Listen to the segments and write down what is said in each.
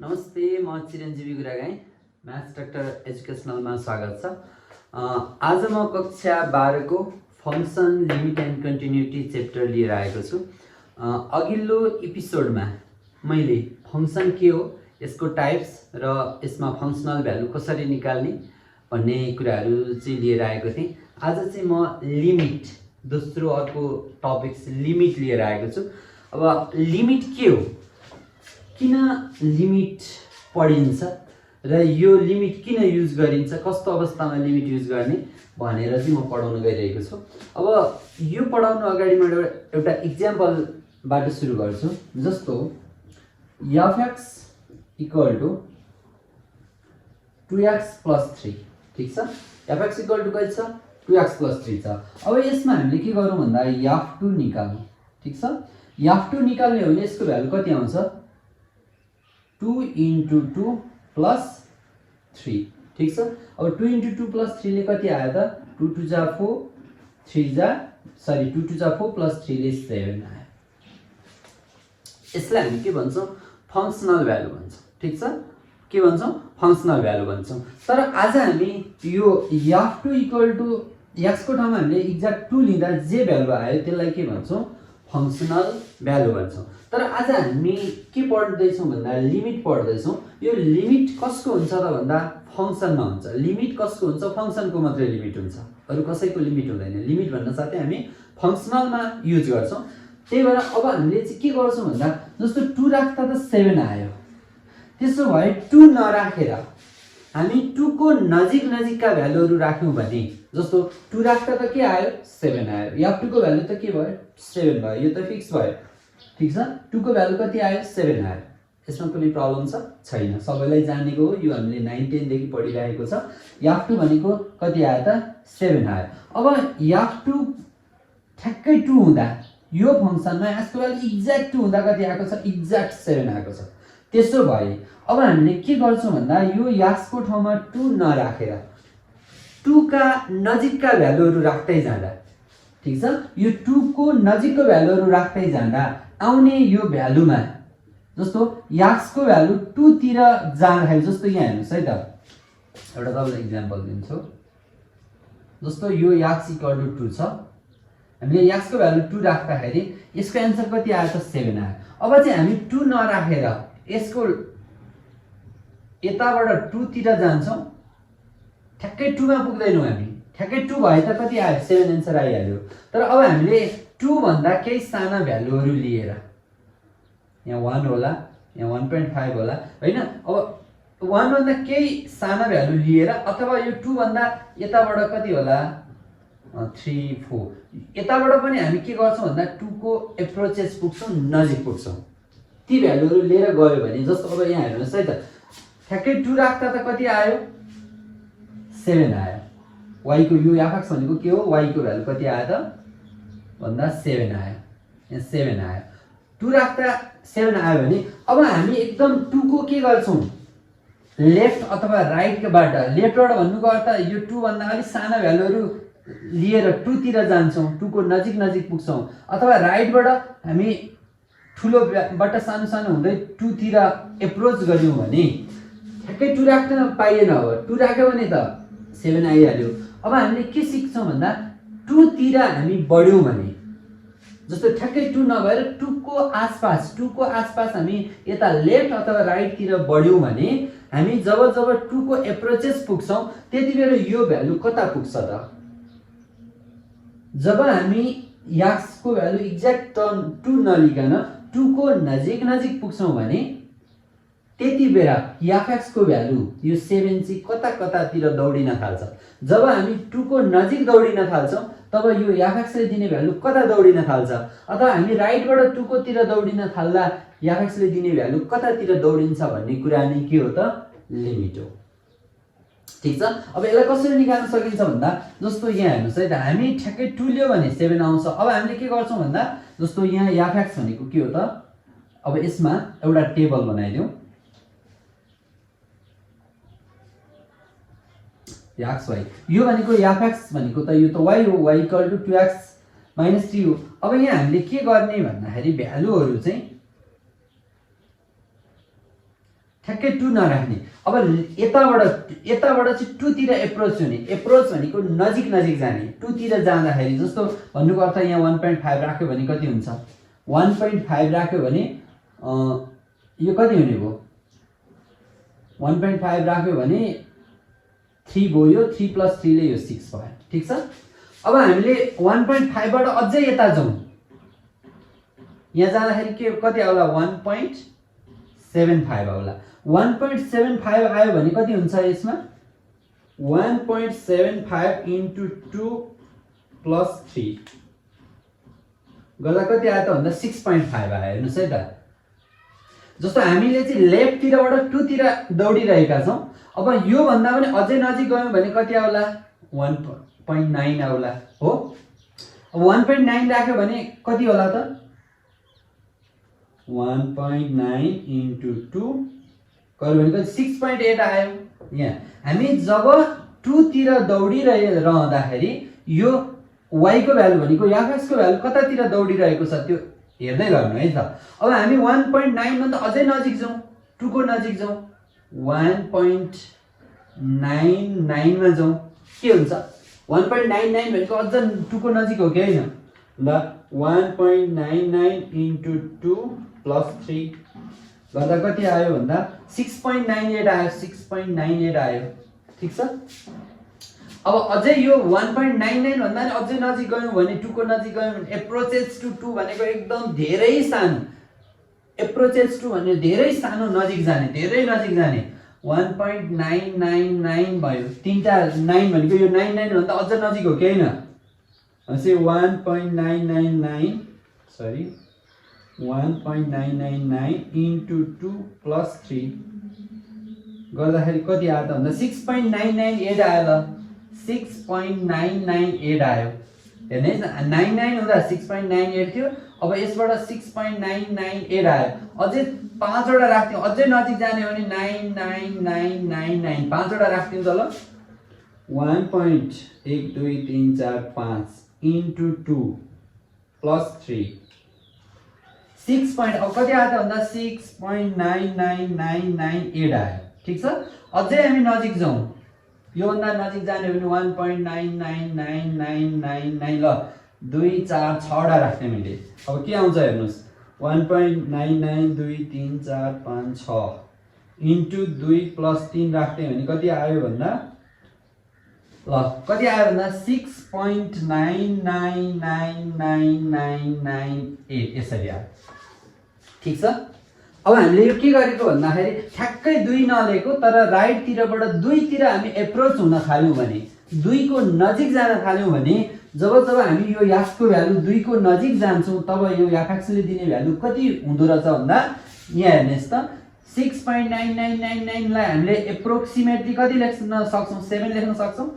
नमस्ते, म चिरञ्जीवी गुरागाई, maths doctor एजुकेसनलमा स्वागत छ। आज म कक्षा 12 को function limit and continuity chapter लिएर आएको छु। अघिल्लो एपिसोडमा मैले फङ्सन के हो, यसको टाइप्स र यसमा फङ्सनल भ्यालु कसरी निकाल्ने भन्ने कुराहरू चाहिँ लिएर आएको थिएँ। आज चाहिँ म लिमिट, दोस्रो अर्को टपिक्स लिमिट लिएर आएको छु। अब लिमिट के हो, किन लिमिट पढिन्छ र यो लिमिट किन युज गरिन्छ, कस्तो अवस्थामा लिमिट युज गर्ने भनेर चाहिँ म पढाउन गइरहेको छु। अब यो पढाउनु अगाडि म एउटा इक्जाम्पलबाट सुरु गर्छु। जस्तो f(x) = 2x + 3, ठीक छ। f(x) = कति छ, 2x + 3 छ। अब यसमा हामीले के गरौँ भन्दा f2 निकाल्नु, ठीक छ। f2 निकाल्ने हो भने यसको भ्यालु कति आउँछ, 2 × 2 + 3, ठीक छ। अब 2 × 2 + 3 ले कति आयो त, 2 × 2 = 4, 2 × 2 = 4 + 3 ले 7 आयो। यसलाई हामी के भन्छौँ, फङ्सनल भ्यालु भन्छौँ, ठीक छ। के भन्छौँ, फङ्सनल भ्यालु भन्छौँ। तर आज हामी यो f2 = x को ठाउँमा हामीले एक्ज्याक्ट 2 लिँदा जे भ्यालु आयो त्यसलाई के भन्छौँ, फङ्सनल भ्यालु भन्छौँ। तर आज हामी के पढ्दैछौँ भन्दा लिमिट पढ्दैछौँ। यो लिमिट कसको हुन्छ त भन्दा फङ्सनमा हुन्छ। लिमिट कसको हुन्छ, फङ्सनको मात्रै लिमिट हुन्छ, अरू कसैको लिमिट हुँदैन। लिमिट भन्न साथै हामी फङ्सनलमा युज गर्छौँ। त्यही भएर अब हामीले चाहिँ के गर्छौँ भन्दा जस्तो 2 राख्दा त 7 आयो, त्यसो भए 2 नराखेर हामी 2 को नजिक नजिकका भ्यालुहरू राख्यौँ भने, जस्तो 2 राख्दा त के आयो, 7 आयो। f2 को भ्यालु त के भयो, 7 भयो। यो त फिक्स भयो, ठीक छ। 2 को भ्यालु कति आयो, 7 आयो। यसमा कुनै प्रब्लम छ, छैन, सबैलाई जानेको हो। यो हामीले 9, 10 देखि पढिरहेको छ। f2 भनेको कति आयो त, 7 आयो। अब f2 ठ्याक्कै 2 हुँदा यो फङ्सनमा यसको भ्यालु एक्ज्याक्ट 2 हुँदा कति आएको छ, एक्ज्याक्ट 7 आएको छ। त्यसो भए अब हामीले के गर्छौँ भन्दा यो यसको ठाउँमा 2 नराखेर 2 का नजिकका भ्यालुहरू राख्दै जाँदा, ठीक छ, यो 2 को नजिकको भ्यालुहरू राख्दै जाँदा आउने यो भ्यालुमा, जस्तो x को भ्यालु 2 तिर जाँदाखेरि, जस्तो यहाँ हेर्नुहोस् है त, एउटा तपाईँलाई इक्जाम्पल दिन्छु। जस्तो यो x = 2 छ, हामीले x को भ्यालु 2 राख्दाखेरि यसको एन्सर कति आयो त, 7 आयो। अब चाहिँ हामी 2 नराखेर यसको यताबाट 2 तिर जान्छौँ, ठ्याक्कै 2 मा पुग्दैनौँ हामी। ठ्याक्कै 2 भए त कति आयो, 7 एन्सर आइहाल्यो। तर अब हामीले 2 भन्दा केही साना भ्यालुहरू लिएर, यहाँ 1 होला, यहाँ 1.5 होला, होइन। अब 1 भन्दा केही साना भ्यालु लिएर, अथवा यो 2 भन्दा यताबाट कति होला, 3, 4, यताबाट पनि हामी के गर्छौँ भन्दा 2 को एप्रोचेस पुग्छौँ, नजिक पुग्छौँ। ती भ्यालुहरू लिएर गयो भने, जस्तो अब यहाँ हेर्नुहोस् है त, ठ्याक्कै 2 राख्दा त कति आयो, 7 आयो। y को यो f(x) भनेको के हो, y को भ्यालु कति आयो त भन्दा 7 आयो, यहाँ 7 आयो। 2 राख्दा 7 आयो भने अब हामी एकदम 2 को के गर्छौँ, लेफ्ट अथवा राइटबाट, लेफ्टबाट भन्नुको अर्थ यो 2 भन्दा अलिक साना भ्यालुहरू लिएर 2 तिर जान्छौँ, 2 को नजिक नजिक पुग्छौँ। अथवा राइटबाट हामी ठुलोबाट सानो सानो हुँदै 2 तिर एप्रोच गऱ्यौँ भने ठ्याक्कै 2 राख्न पाइएन। अब 2 राख्यो भने त 7 आइहाल्यो। अब हामीले के सिक्छौँ भन्दा 2 तिर हामी बढ्यौँ भने, जस्तो ठ्याक्कै 2 नभएर 2 को आसपास हामी यता लेफ्ट अथवा राइटतिर बढ्यौँ भने हामी जब 2 को एप्रोचेस पुग्छौँ त्यति बेला यो भ्यालु कता पुग्छ त, जब हामी x को भ्यालु एक्ज्याक्ट 2 नलिकन 2 को नजिक नजिक पुग्छौँ भने त्यति बेला f(x) को भ्यालु यो 7 चाहिँ कता कतातिर दौडिन थाल्छ। जब हामी 2 को नजिक दौडिन थाल्छौँ तब यो f(x) ले दिने भ्यालु कता दौडिन थाल्छ, अथवा हामी राइटबाट 2 को तिर दौडिन थाल्दा f(x) ले दिने भ्यालु कतातिर दौडिन्छ भन्ने कुरा नै के हो त, लिमिट हो, ठीक छ। अब यसलाई कसरी निकाल्न सकिन्छ भन्दा, जस्तो यहाँ हेर्नुहोस् है त, हामी ठ्याक्कै 2 लियो भने 7 आउँछ। अब हामीले के गर्छौँ भन्दा, जस्तो यहाँ f(x) भनेको के हो त, अब यसमा एउटा टेबल बनाइदिउँ। x y, यो भनेको f(x) भनेको त यो त y हो, y = 2x - 3 हो। अब यहाँ हामीले के गर्ने भन्दाखेरि भ्यालुहरू चाहिँ ठ्याक्कै 2 नराख्ने। अब यताबाट चाहिँ 2 तिर एप्रोच हुने। एप्रोच भनेको नजिक नजिक जाने। 2 तिर जाँदाखेरि जस्तो भन्नुको अर्थ यहाँ 1.5 राख्यो भने कति हुन्छ? 1.5 राख्यो भने यो कति हुने भयो? 1.5 राख्यो भने 3 भयो। यो 3 + 3 ले यो 6 भयो। ठीक छ। अब हामीले 1.5 बाट अझै यता जाउँ। यहाँ जाँदाखेरि के कति आउला? 1.75 आउला। 1.75 आयो भने कति हुन्छ यसमा? 1.75 × 2 + 3 गर्दा कति आयो त भन्दा 6.5 आयो। हेर्नुस् है त। जस्तो हामीले चाहिँ लेफ्ट तिरबाट 2 तिर दौडिरहेका छौं। अब यो भन्दा पनि अझै नजिक गयौं भने कति आउला? 1.9 आउला हो। अब 1.9 राख्यो भने कति होला त? 1.9 × 2 गर्यो भने कति? 6.8 आयो। यहाँ हामी जब 2 तिर दौडिरहँदाखेरि यो y को भ्यालु भनेको f(x) को भ्यालु कतातिर दौडिरहेको छ त्यो हेर्दै गर्नु है त। अब हामी 1.9 भन्दा अझै नजिक जाउँ, 2 को नजिक जाउँ, 1.99 मा जाउँ। के हुन्छ? 1.99 भनेको अझ 2 को नजिक हो कि हैन? ल 1.99 × 2 + 3 गर्दा कति आयो भन्दा 6.98 आयो। 6.98 आयो। ठीक छ। अब अझै यो 1.99 भन्दा नि अझै नजिक गयौं भने 2 को नजिक गयौं भने एप्रोचेस टु 2 भनेको एकदम धेरै सानो। एप्रोचेस टु भने धेरै सानो, नजिक जाने, धेरै नजिक जाने। 1.999 भयो। तीनटा 9 भनेको यो 99 भन्दा अझ नजिक हो कि हैन? भनेपछि 1.999 सरी 1.999 × 2 + 3 गर्दाखेरि कति आयो त भन्दा 6.998 आयो। ल 6.998 आयो। हेर्नु है, 99 हुँदा 6.98 थियो। अब यसबाट 6.998 आयो। अझै 5 वटा राख्थ्यौं, अझै नजिक जाने हो भने 99999 5 वटा राख्थ्यौं त ल 1.1 2 3 4 5 × 2 + 3 6. अब कति आयो त भन्दा 6.99998 आयो। ठीक छ। अझै हामी नजिक जाउँ, यो भन्दा नजिक जाने हो भने 1.99999 ल 2 4 6 वटा राख्ने मैले। अब के आउँछ हेर्नुस्? 1.99 2 3 4 5 6 × 2 + 3 राख्ने भने कति आयो भन्दा ल कति आयो भन्दा 6.9999998 यसरी आयो। ठीक छ। अब हामीले यो के गरेको भन्दाखेरि ठ्याक्कै 2 नलिएको तर राइट तिरबाट 2 तिर हामी एप्रोच हुन थाल्यौं भने, 2 को नजिक जान थाल्यौं भने जब हामी यो f को भ्यालु 2 को नजिक जान्छौं तब यो f(x) ले दिने भ्यालु कति हुँदो रहेछ भन्दा यहाँ हेर्नुस् त 6.9999 लाई हामीले एप्रोक्सिमेटली कति लेख्न सक्छौं? 7 लेख्न सक्छौं?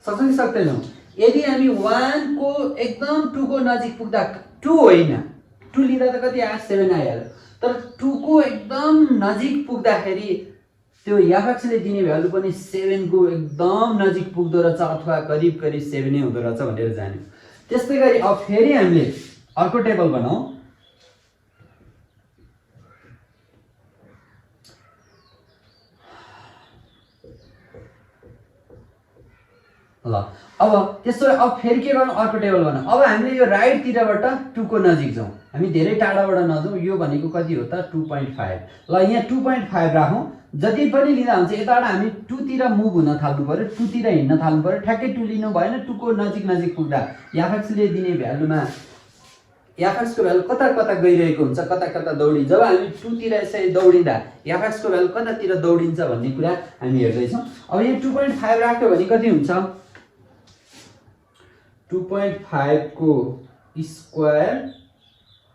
सक्छौं कि सक्दैनौं? यदि हामी 1 को एकदम 2 को नजिक पुग्दा 2 होइन 2 लिँदा त कति आयो? 7 आइहाल्यो। तर 2 को एकदम नजिक पुग्दाखेरि त्यो f(x) ले दिने भ्यालु पनि 7 को एकदम नजिक पुग्दो रहेछ अथवा करिब 7 नै हुँदो रहेछ भनेर जान्यौ। त्यस्तै गरी अब फेरि हामीले अर्को टेबल बनाऊ। ल अब त्यसो अब फेरि के गर्नु? अर्को टेबल बनाऊ। अब हामीले यो राइट तिरबाट 2 को नजिक जाउँ, हामी धेरै टाढाबाट नजाउँ। यो भनेको कति हो त? 2.5। ल यहाँ 2.5 राखौं। जति पनि लिँदा हुन्छ यताबाट हामी 2 तिर मुभ हुन थाल्नु पर्यो, 2 तिर हिड्न थाल्नु पर्यो। ठ्याक्कै 2 लिनु भएन। 2 को नजिक पुग्दा f(x) ले दिने भ्यालुमा f(x) को भ्यालु कता कता गइरहेको हुन्छ, कता कता दौडी। जब हामी 2 तिर यसरी दौडिँदा f(x) को भ्यालु कतातिर दौडिन्छ भन्ने कुरा हामी हेर्दै छौं। अब यहाँ 2.5 राख्यो भने कति हुन्छ? 2.5 को स्क्वायर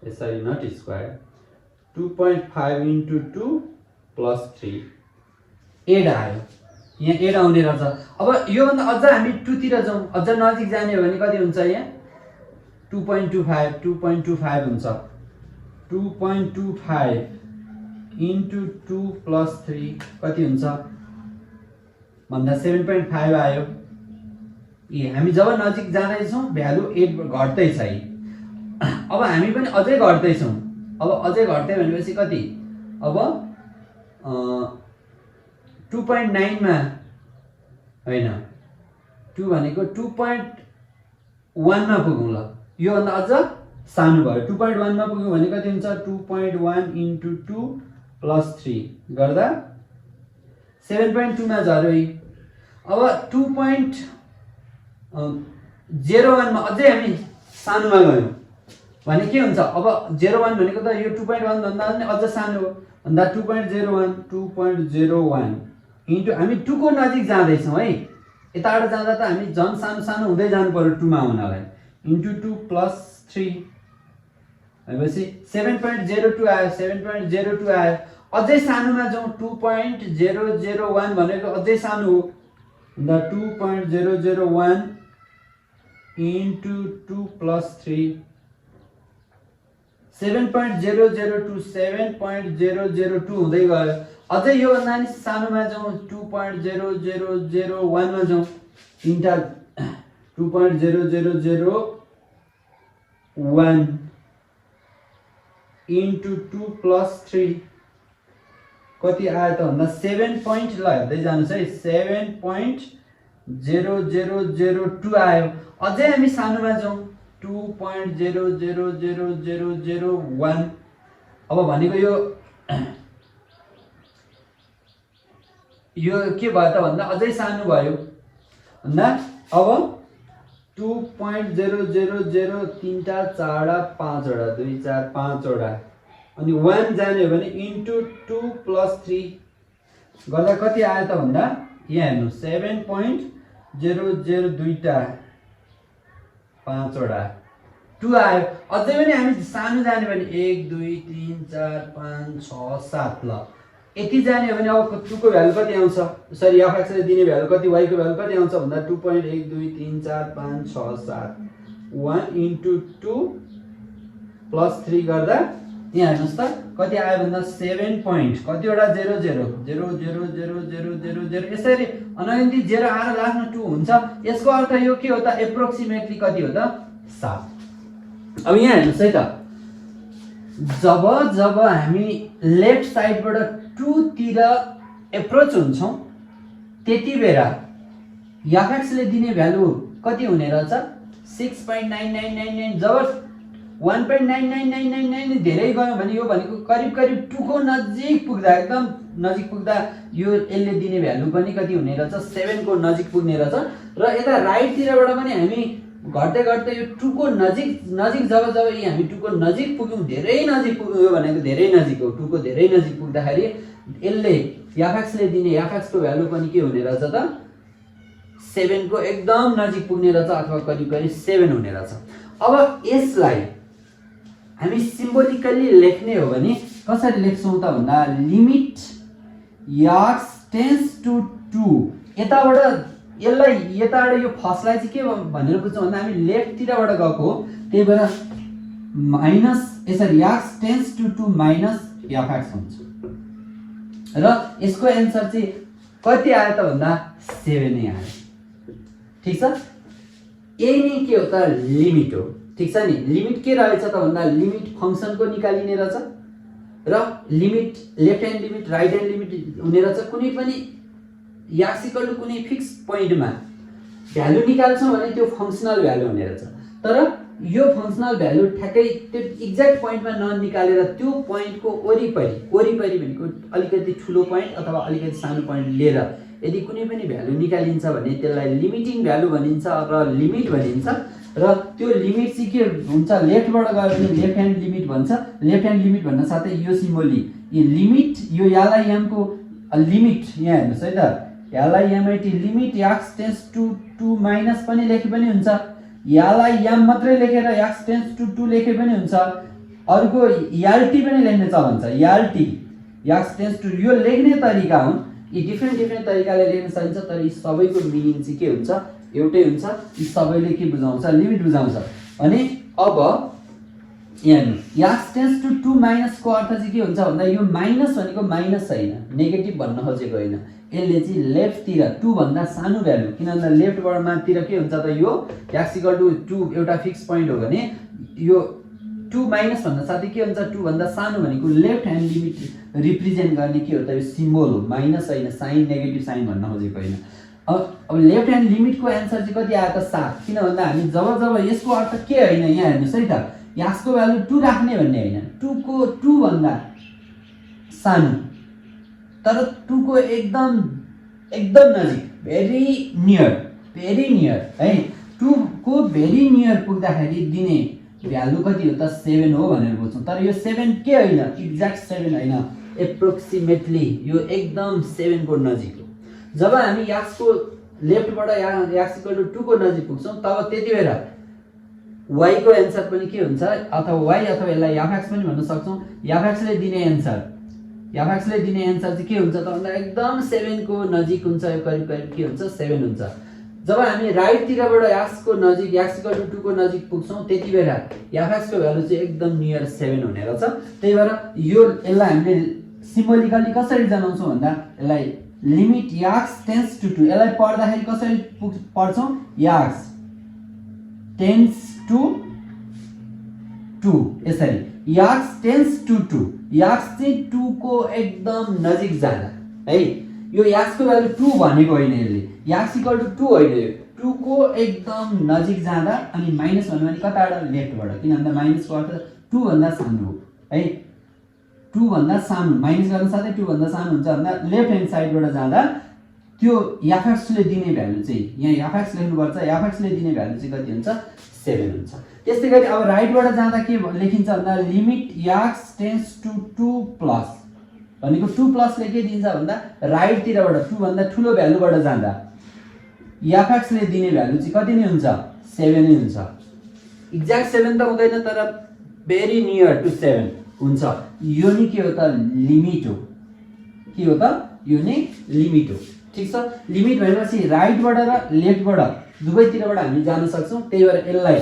यसरी नट स्क्वायर 2.5 × 2 + 3 8 आयो। यहाँ 8 आउने रहेछ। अब यो भन्दा अझ हामी 2 तिर जाउँ, अझ नजिक जाने हो भने कति हुन्छ? यहाँ 2.25 हुन्छ। 2.25 × 2 + 3 कति हुन्छ भन्दा 7.5 आयो। हामी जब नजिक जाँदैछौं भ्यालु 8 घट्दै छ। अब हामी पनि अझै घट्दै छौं। अब अझै घट्दै भनेपछि कति? अब 2.9 मा हैन 2 भनेको 2.1 मा पुगौँ ल यो भन्दा अझ सानो भयो 2.1 मा पुग्यो भने कति हुन्छ 2.1 * 2 + 3 गर्दा 7.2 मा झर्यो अब 2.01 मा अझै हामी सानोमा गयौं भने के हुन्छ अब 01 भनेको त यो 2.1 भन्दा पनि अझ सानो हो भन्दा 2.01 इन्टु हामी 2 को नजिक जाँदै छौं है यताबाट जाँदा त हामी झन् सानो सानो हुँदै जानु पर्यो 2 मा आउनलाई इन्टु 2 + 3 भनेपछि 7.02 आयो 7.02 आयो अझै सानोमा जाउँ 2.001 भनेको अझै सानो हो भन्दा 2.001 इन्टु 2 + 3 7.002 हुँदै गयो अझै यो भन्दा नि सानोमा जाउँ 2.0001 मा जाउँ तीनटा 2.0001 इन्टु 2 + 3 कति आयो त भन्दा 7 पॉइंट ल हेर्दै जानुस् है 7.0002 आयो अझै हामी सानोमा जाउँ 2.000001 अब भनेको यो के भयो त भन्दा अझै सानो भयो भन्दा अब 2.000 तीनटा 4 5 वटा 2 4 5 वटा अनि 1 जाने हो भने इन्टु 2 + 3 गर्दा कति आयो त भन्दा यहाँ हेर्नु 7.00 दुईटा 5 वटा 2 आयो अझै पनि हामी सानो जाने भने 1 2 3 4 5 6 7 ल यति जाने हो भने अब 2 को भ्यालु कति आउँछ सरी fx ले दिने भ्यालु कति y को भ्यालु कति आउँछ भन्दा 2.1 2 3 4 5 6 7 1 इन्टु 2 + 3 गर्दा यहाँ हेर्नुस् त कति आयो भन्दा 7 पॉइंट कतिवटा 00000000 यसरी अनगिन्ती 0 आएर लास्टमा 2 हुन्छ यसको अर्थ यो के हो त एप्रोक्सिमेटली कति हो त 7 अब यहाँ हेर्नुस् है त जब हामी लेफ्ट साइडबाट 2 तिर एप्रोच हुन्छौं त्यति बेला fx ले दिने भ्यालु कति हुने रहेछ 6.9999 जब 1.99999 धेरै गयो भने यो भनेको करिब 2 को नजिक पुग्दा एकदम नजिक पुग्दा यो यसले दिने भ्यालु पनि कति हुने रहेछ 7 को नजिक पुग्ने रहेछ र यता राइट तिरबाट पनि हामी घट्दै यो 2 को नजिक जब हामी 2 को नजिक पुग्यौं धेरै नजिक पुग्यो भनेको धेरै नजिक हो 2 को धेरै नजिक पुग्दाखेरि यसले fx ले दिने fx को भ्यालु पनि के हुने रहेछ त 7 को एकदम नजिक पुग्ने रहेछ अथवा करिब 7 हुने रहेछ अब यसलाई हामी सिम्बोलिकली लेख्ने हो भने कसरी लेख्छौं त भन्दा लिमिट x टेन्ड्स टु 2 यताबाट यसलाई यताबाट यो फर्स्टलाई चाहिँ के भनेर बुझ्छौं भन्दा हामी लेफ्ट तिरबाट गएको हो त्यही भएर माइनस यसरी x tends to 2 minus fx हुन्छ र यसको आन्सर चाहिँ कति आयो त भन्दा 7 नै आयो ठीक छ यही नै के हो त लिमिट हो ठीक छ नि लिमिट के रहेछ त भन्दा लिमिट फंक्सनको निकालिने रहेछ र limit left hand limit right hand limit हुने रहेछ कुनै पनि x = कुनै फिक्स पोइन्टमा भ्यालु निकाल्छौं भने त्यो फंक्सनल भ्यालु हुने रहेछ तर यो फंक्सनल भ्यालु ठ्याक्कै त्यो एक्ज्याक्ट पोइन्टमा ननिकालेर त्यो पोइन्टको वरिपरि भनेको अलिकति ठुलो पोइन्ट अथवा अलिकति सानो पोइन्ट लिएर यदि कुनै पनि भ्यालु निकालिन्छ भने त्यसलाई लिमिटिङ भ्यालु भनिन्छ र लिमिट भनिन्छ र त्यो लिमिट चाहिँ के हुन्छ लेफ्टबाट गयो भने लेफ्ट ह्यान्ड लिमिट भन्छ लेफ्ट ह्यान्ड लिमिट भन्न साथै यो सिम्बोल यो लिमिट यो LIM को लिमिट यहाँ हेर्नुस् है त LIMIT limit x tends to 2 minus पनि लेखे पनि हुन्छ LIM मात्रै लेखेर x टेन्ड्स टु 2 लेखे पनि हुन्छ अर्को LT पनि लेख्ने चलन छ LT x टेन्ड्स टु यो लेख्ने तरिका हुन् यी डिफरेन्ट तरिकाले लेख्न सकिन्छ तर यी सबैको मिनिङ चाहिँ के हुन्छ एउटै हुन्छ यी सबैले के बुझाउँछ लिमिट बुझाउँछ अनि अब यहाँ x टेन्ड्स टु 2 माइनस को अर्थ चाहिँ के हुन्छ भन्दा यो माइनस भनेको माइनस हैन नेगेटिभ भन्न खोजेको हैन यसले चाहिँ लेफ्ट तिर 2 भन्दा सानो भ्यालु किनभने लेफ्टबाट माथितिर के हुन्छ त यो x = 2 एउटा फिक्स पोइन्ट हो भने यो 2 माइनस भन्दा साथै के हुन्छ 2 भन्दा सानो भनेको लेफ्ट ह्यान्ड लिमिट रिप्रेजेन्ट गर्ने के हो त यो सिम्बल हो माइनस हैन साइन नेगेटिभ साइन भन्न खोजेको हैन अब लेफ्ट ह्यान्ड लिमिटको आन्सर चाहिँ कति आयो त 7 किन भन्दा हामी जब यसको अर्थ के हैन यहाँ हेर्नुस् है त यसको भ्यालु 2 राख्ने भन्ने हैन 2 को 2 भन्दा सानो तर 2 को एकदम नजिक भेरी नियर है 2 को भेरी नियर पुग्दाखेरि दिने भ्यालु कति हो त 7 हो भनेर बुझ्छौं तर यो 7 के हैन एक्ज्याक्ट 7 हैन एप्रोक्सिमेटली यो एकदम 7 को नजिक हो जब हामी याक्सको लेफ्टबाट याक्स इक्वल टु 2 को नजिक पुग्छौं तब त्यतिबेर y को आन्सर पनि के हुन्छ अथवा y अथवा यसलाई fx पनि भन्न सक्छौं fx ले दिने आन्सर चाहिँ के हुन्छ त भन्दा एकदम 7 को नजिक हुन्छ यो करिब के हुन्छ 7 हुन्छ जब हामी राइट तिरबाट x को नजिक x इक्वल टु 2 को नजिक पुग्छौं त्यतिबेर fx को भ्यालु चाहिँ एकदम नियर 7 हुने रहेछ त्यही भएर यो यसलाई हामीले सिम्बोलिकली कसरी जनाउँछौं भन्दा यसलाई लिमिट x टेन्ड्स टु 2 यसलाई पढ्दाखेरि कसरी पढ्छौं x टेन्ड्स टु 2 यसरी x टेन्ड्स टु 2 x चाहिँ 2 को एकदम नजिक जाँदा है यो x को भ्यालु 2 भनेको हैन यसले x इक्वल टु 2 हैन यो 2 को एकदम नजिक जाँदा अनि माइनस भन्नु भने कताबाट लेफ्टबाट किन भन्दा माइनस को अर्थ 2 भन्दा सानो हो है 2 भन्दा सानो माइनस गर्न साथै 2 भन्दा सानो हुन्छ भन्दा लेफ्ट ह्यान्ड साइडबाट जाँदा त्यो fx ले दिने भ्यालु चाहिँ यहाँ fx लेख्नु पर्छ fx ले दिने भ्यालु चाहिँ कति हुन्छ 7 हुन्छ त्यसैगरी अब राइटबाट जाँदा के लेखिन्छ भन्दा limit x tends to 2 plus भनेको 2 प्लस ले के दिन्छ भन्दा राइट तिरबाट 2 भन्दा ठूलो भ्यालुबाट जाँदा fx ले दिने भ्यालु चाहिँ कति नै हुन्छ 7 नै हुन्छ एक्ज्याक्ट 7 त हुँदैन तर भेरी नियर टु 7 हुन्छ यो नि के हो त लिमिट हो के हो त यो नै लिमिट हो ठीक छ लिमिट भनेपछि राइटबाट र लेफ्टबाट दुवैतिरबाट हामी जान सक्छौं त्यही भएर यसलाई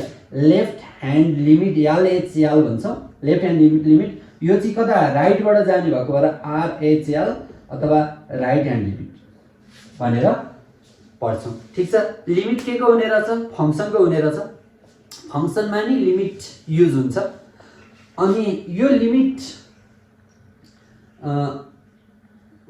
लेफ्ट ह्यान्ड लिमिट LHL भन्छौं लेफ्ट ह्यान्ड लिमिट यो चाहिँ कता राइटबाट जाने भएको भएर RHL अथवा राइट ह्यान्ड लिमिट भनेर पढ्छौं ठीक छ लिमिट के को हुने रहेछ फंक्सनको हुने रहेछ फंक्सनमा नि लिमिट युज हुन्छ अनि यो लिमिट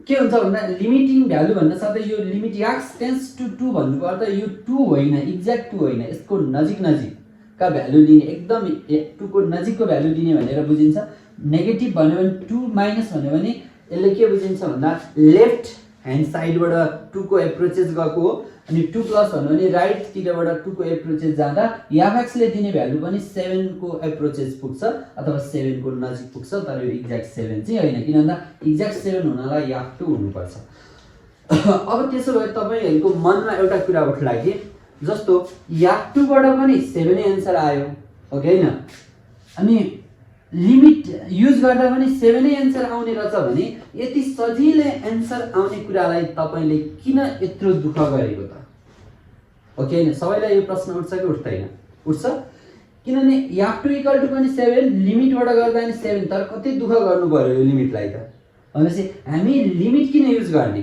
के हुन्छ भन्दा लिमिटिङ भ्यालु भन्न साथै यो लिमिट x टेन्ड्स टु 2 भन्नुको अर्थ यो 2 होइन एक्ज्याक्ट 2 होइन यसको नजिकका भ्यालु लिने एकदम 2 को नजिकको भ्यालु लिने भनेर बुझिन्छ नेगेटिभ भन्यो भने 2 माइनस भन्यो भने यसले के बुझिन्छ भन्दा लेफ्ट ह्यान्ड साइडबाट 2 को एप्रोचेस गएको हो अनि 2 प्लस भन्यो भने राइट तिरबाट 2 को एप्रोचेस जाँदा fx ले दिने भ्यालु पनि 7 को एप्रोचेस पुग्छ अथवा 7 को नजिक पुग्छ तर यो एक्ज्याक्ट 7 चाहिँ हैन किन भन्दा एक्ज्याक्ट 7 हुनलाई f2 हुनुपर्छ अब त्यसो भए तपाईहरुको मनमा एउटा कुरा उठ्ला कि जस्तो f2 बाट पनि 7 नै आन्सर आयो हो कि हैन अनि लिमिट युज गर्दा पनि 7 नै आन्सर आउने रहेछ भने यति सजिलै आन्सर आउने कुरालाई तपाईले किन यत्रो दुःख गरेको त हो कि हैन सबैलाई यो प्रश्न उठ्छ कि उठ्दैन उठ्छ किनभने f2 इक्वल टु पनि 7 लिमिटबाट गर्दा नि 7 तर कति दुःख गर्नु पर्यो यो लिमिटलाई त भनेपछि हामी लिमिट किन युज गर्ने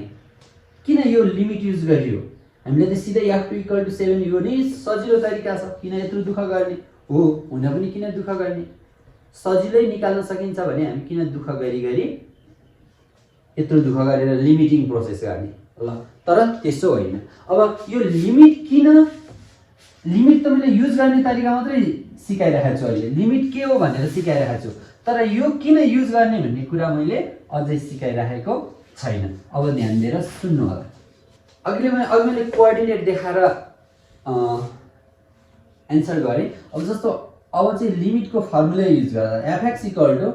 किन यो लिमिट युज गरियो हामीले त सिधै f2 इक्वल टु 7 यो नै सजिलो तरिका छ किन यत्रो दुःख गर्ने हो हुन पनि किन दुःख गर्ने सजिलै निकाल्न सकिन्छ भने हामी किन दुःख गरी यत्रो दुःख गरेर लिमिटिङ प्रोसेस गर्ने ल तर त्यसो हैन अब यो लिमिट किन लिमिट त मैले युज गर्ने तरिका मात्रै सिकाइराखेको छु अहिले लिमिट के हो भनेर सिकाइराखेको छु तर यो किन युज गर्ने भन्ने कुरा मैले अझै सिकाइराखेको छैन अब ध्यान दिएर सुन्नु होला अघि मैले कोअर्डिनेट देखाएर आन्सर गरे अब जस्तो अब चाहिँ लिमिट को फर्मुला युज गर्दा fx इक्वल टु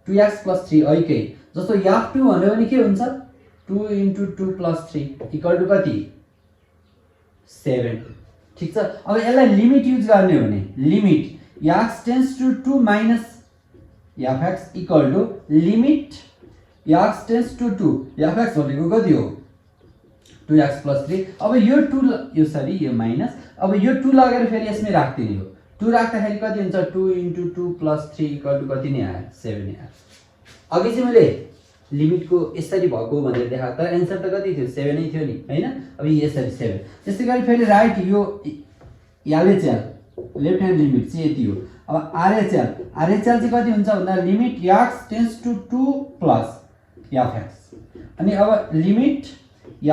2x + 3 ऐकै जस्तो f2 भन्यो भने के हुन्छ 2 * 2 + 3 इक्वल टु कति 7 ठीक छ अब यसलाई लिमिट युज गर्ने हो भने limit x tends to 2 minus fx equal to limit x tends to 2 fx भनेको कति हो 2x + 3 अब यो 2 यो सरी यो माइनस अब यो 2 लगेर फेरि यसमै राख्दिने हो 2 राख्दाखेरि कति हुन्छ 2 * 2 + 3 इक्वल टु कति नै आयो 7 नै आयो अघि चाहिँ मैले लिमिट को यसरी भएको भनेर देखाएको तर आन्सर त कति थियो 7 नै थियो नि हैन अब यसरी 7 त्यसैगरी फेरि राइट यो LHL लेफ्ट ह्यान्ड लिमिट चाहिँ यति हो अब आरएचएल चाहिँ कति हुन्छ भन्दा limit x tends to 2 plus fx अनि अब limit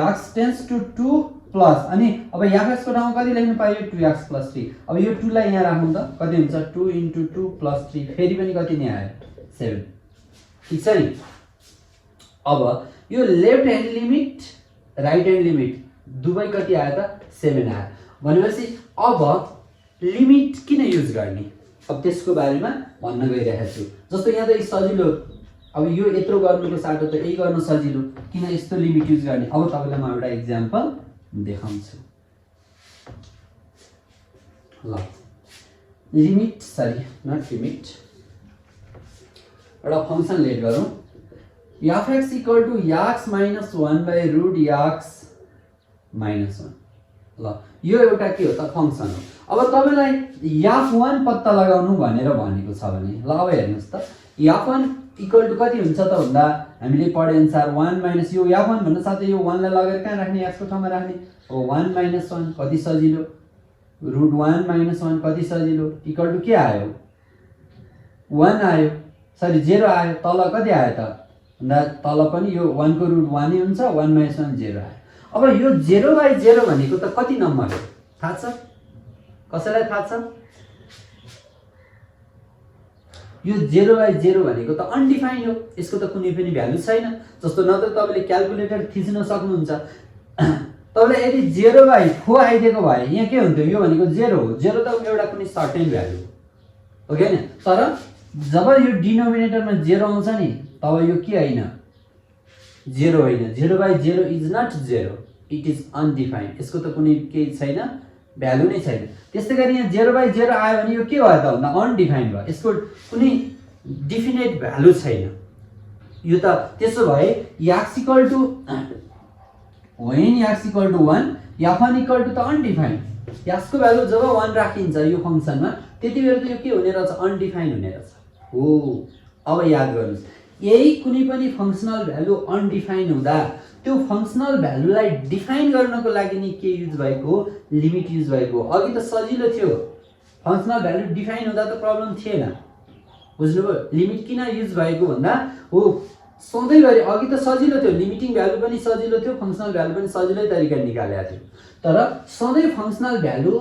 x tends to 2 plus अनि अब fx को ठाउँमा कति लेख्नु पाइयो 2x + 3 अब यो 2 लाई यहाँ राखौँ त कति हुन्छ 2 * 2 + 3 फेरि पनि कति नै आयो 7 ठीक छ नि अब यो left hand limit right hand limit दुवै कति आयो त 7 आयो भनेपछि अब लिमिट किन युज गर्ने अब त्यसको बारेमा भन्न गइरहेको छु जस्तो यहाँ त सजिलो अब यो यत्रो गर्नुको साटो त यही गर्न सजिलो किन यस्तो लिमिट युज गर्ने अब तपाईलाई म एउटा एक्जाम्पल देखाउँछु ल लिमिट सरी नट लिमिट एउटा फंक्सन लेट गरौँ fx = x - 1/√x - 1 ल यो एउटा के हो त फंक्सन हो अब तपाईलाई f1 पत्ता लगाउनु भनेर भनेको छ भने ल अब हेर्नुस् त f1 = कति हुन्छ त भन्दा हामीले पढे अनुसार 1 - यो f1 भन्न साथै यो 1 लाई लगेर कहाँ राख्ने x को ठाउँमा राख्ने हो 1 - 1 कति सजिलो √1 - 1 कति सजिलो = के आयो 1 आयो सरी 0 आयो तल कति आयो त भन्दा तल पनि यो 1 को √1 नै हुन्छ 1 - 1 0 आयो अब यो 0/0 भनेको त कति नम्बर हो थाहा छ कसैलाई थाहा छ यो 0/0 भनेको त अनडिफाइन्ड हो यसको त कुनै पनि भ्यालु छैन जस्तो न त तपाईले क्याल्कुलेटर थिच्न सक्नुहुन्छ तपाईलाई यदि 0/4 आइदिएको भए यहाँ के हुन्थ्यो यो भनेको 0 हो 0 त एउटा कुनै सर्टेन भ्यालु हो के हैन तर जब यो डिनोमिनेटरमा 0 आउँछ नि तब यो के हैन 0 हैन 0/0 is not 0 it is undefined यसको त कुनै केही छैन भ्यालु नै छैन त्यसैगरी यहाँ 0/0 आयो भने यो के भयो त भन्दा अनडिफाइन्ड भयो यसको कुनै डेफिनेट भ्यालु छैन यो त त्यसो भए x = when x = 1 f1 = त अनडिफाइन्ड x को भ्यालु जब 1 राखिन्छ यो फंक्सनमा त्यतिबेला त यो के हुने रहेछ अनडिफाइन्ड हुने रहेछ हो अब याद गर्नुस् यही कुनै पनि फंक्सनल भ्यालु अनडिफाइन्ड हुँदा त्यो फंक्सनल भ्यालुलाई डिफाइन गर्नको लागि नि के युज भएको लिमिट युज भएको अघि त सजिलो थियो फंक्सनल भ्यालु डिफाइन हुँदा त प्रब्लम थिएन बुझ्नुभयो लिमिट किन युज भएको भन्दा हो सधैँभरि अघि त सजिलो थियो लिमिटिङ भ्यालु पनि सजिलो थियो फंक्सनल भ्यालु पनि सजिलै तरिकाले निकालेको थियो तर सधैँ फंक्सनल भ्यालु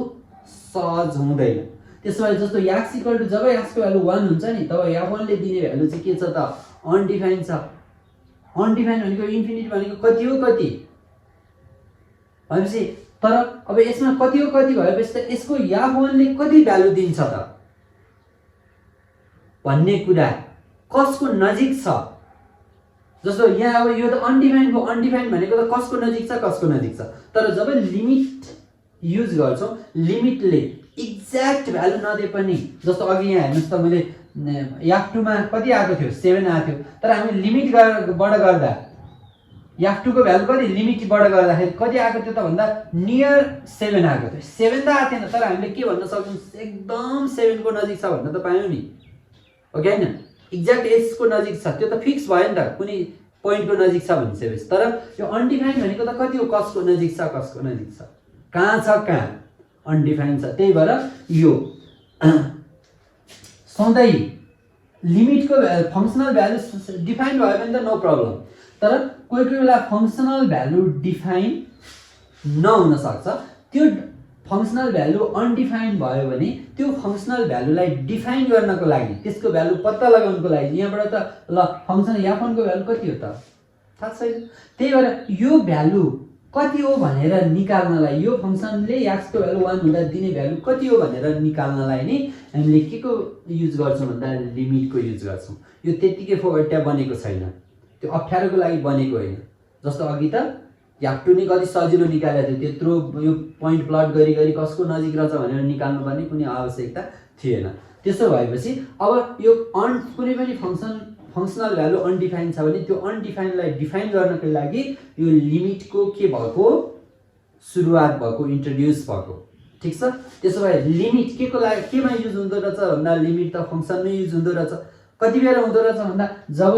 सहज हुँदैन त्यसो भए जस्तो x = जब x को भ्यालु 1 हुन्छ नि तब f1 ले दिने भ्यालु चाहिँ के छ त अनडिफाइन्ड छ अनडिफाइन्ड भनेको इन्फिनिट भनेको कति हो कति भनेपछि तर अब यसमा कति हो कति भएपछि त यसको f1 ले कति भ्यालु दिन्छ त भन्ने कुरा कसको नजिक छ जस्तो यहाँ अब यो त अनडिफाइन्ड हो अनडिफाइन्ड भनेको त कसको नजिक छ तर जब लिमिट युज गर्छौं लिमिटले एक्ज्याक्ट भ्यालु नदिए पनि जस्तो अघि यहाँ हेर्नुस् त मैले f2 मा कति आएको थियो 7 आएको थियो तर हामी लिमिट बढ गर्दा f2 को भ्यालु कति लिमिट बढ गर्दाखेरि कति आएको थियो त भन्दा नियर 7 आएको थियो 7 त आएको थिएन तर हामीले के भन्न सक्छौं एकदम 7 को नजिक छ भन्न त पायौं नि हो कि हैन एक्ज्याक्ट एज को नजिक छ त्यो त फिक्स भयो नि त कुनै पोइन्ट को नजिक छ भनिसकेपछि तर यो अनडिफाइन्ड भनेको त कति हो कसको नजिक छ कहाँ छ कहाँ अनडिफाइन्ड छ त्यही भएर यो सधैँ लिमिट को फंक्सनल भ्यालु डिफाइन भयो भने त नो प्रब्लम तर कोही बेला फंक्सनल भ्यालु डिफाइन नहुन सक्छ त्यो फंक्सनल भ्यालु अनडिफाइन्ड भयो भने त्यो फंक्सनल भ्यालुलाई डिफाइन गर्नको लागि त्यसको भ्यालु पत्ता लगाउनको लागि यहाँबाट त ल फंक्सन f1 को भ्यालु कति हो त थाहा छैन त्यही भएर यो भ्यालु कति हो भनेर निकाल्नलाई यो फंक्सनले x को भ्यालु 1 हुँदा दिने भ्यालु कति हो भनेर निकाल्नलाई नि हामीले के को युज गर्छौं भन्दा लिमिट को युज गर्छौं यो त्यतिकै फोर्ट्या बनेको छैन त्यो अप्ठ्यारोको लागि बनेको हैन जस्तो अघि त f2 नि कति सजिलो निकालेको थियो त्यत्रो यो पोइन्ट प्लट गरी कसको नजिक रहेछ भनेर निकाल्नु पर्ने कुनै आवश्यकता थिएन त्यसो भएपछि अब यो कुनै पनि फंक्सनल भ्यालु अनडिफाइन्ड छ भने त्यो अनडिफाइन्डलाई डिफाइन गर्नको लागि यो लिमिट को के भएको सुरुवात भएको इन्ट्रोड्युस भएको ठीक छ त्यसो भए लिमिट के को लागि केमा युज हुँदो रहेछ भन्दा लिमिट त फंक्सनमै युज हुँदो रहेछ कति बेला हुँदो रहेछ भन्दा जब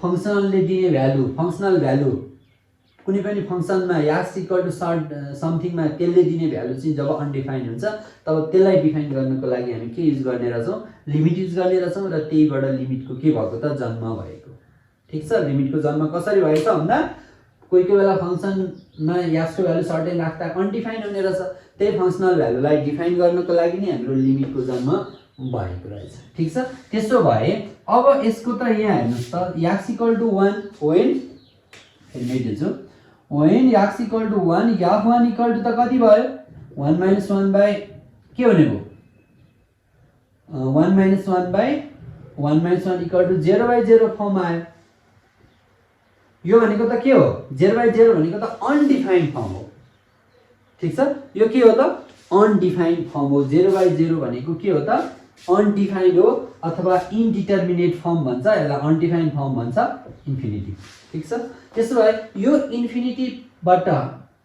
फंक्सनलले दिने भ्यालु फंक्सनल भ्यालु कुनै पनि फंक्सनमा याक्स इक्वल टु समथिङमा त्यसले दिने भ्यालु चाहिँ जब अनडिफाइन्ड हुन्छ तब त्यसलाई डिफाइन गर्नको लागि हामी के युज गर्ने रहेछौँ, लिमिट युज गर्ने रहेछौँ र त्यहीबाट लिमिटको के भएको त जन्म भएको। ठीक छ, लिमिटको जन्म कसरी भएको भन्दा कोही कोही बेला फंक्सनमा याक्सको भ्यालु सर्टेन राख्दा अनडिफाइन्ड हुने रहेछ, त्यही फंक्सनल भ्यालुलाई डिफाइन गर्नको लागि नै हाम्रो लिमिटको जन्म भएको रहेछ। ठीक छ, त्यसो भए अब यसको त यहाँ हेर्नुस् त याक्स इक्वल टु 1 व्हेन हेर्नु when x equal to 1 f 1 equal to त कति भयो 1 - 1 बाइ के हुने भयो 1 - 1 बाइ 1 - 1 इक्वल टु 0/0 फर्म आयो। यो भनेको त के हो 0/0 भनेको त अनडिफाइन्ड फर्म हो। ठीक छ, यो के हो त अनडिफाइन्ड फर्म हो। 0/0 भनेको के हो त अनडिफाइन्ड हो अथवा इनडिटर्मिनेट फर्म भन्छ, यसलाई अनडिफाइन्ड फर्म भन्छ इन्फिनिटी। ठीक छ, त्यसो भए यो इन्फिनिटीबाट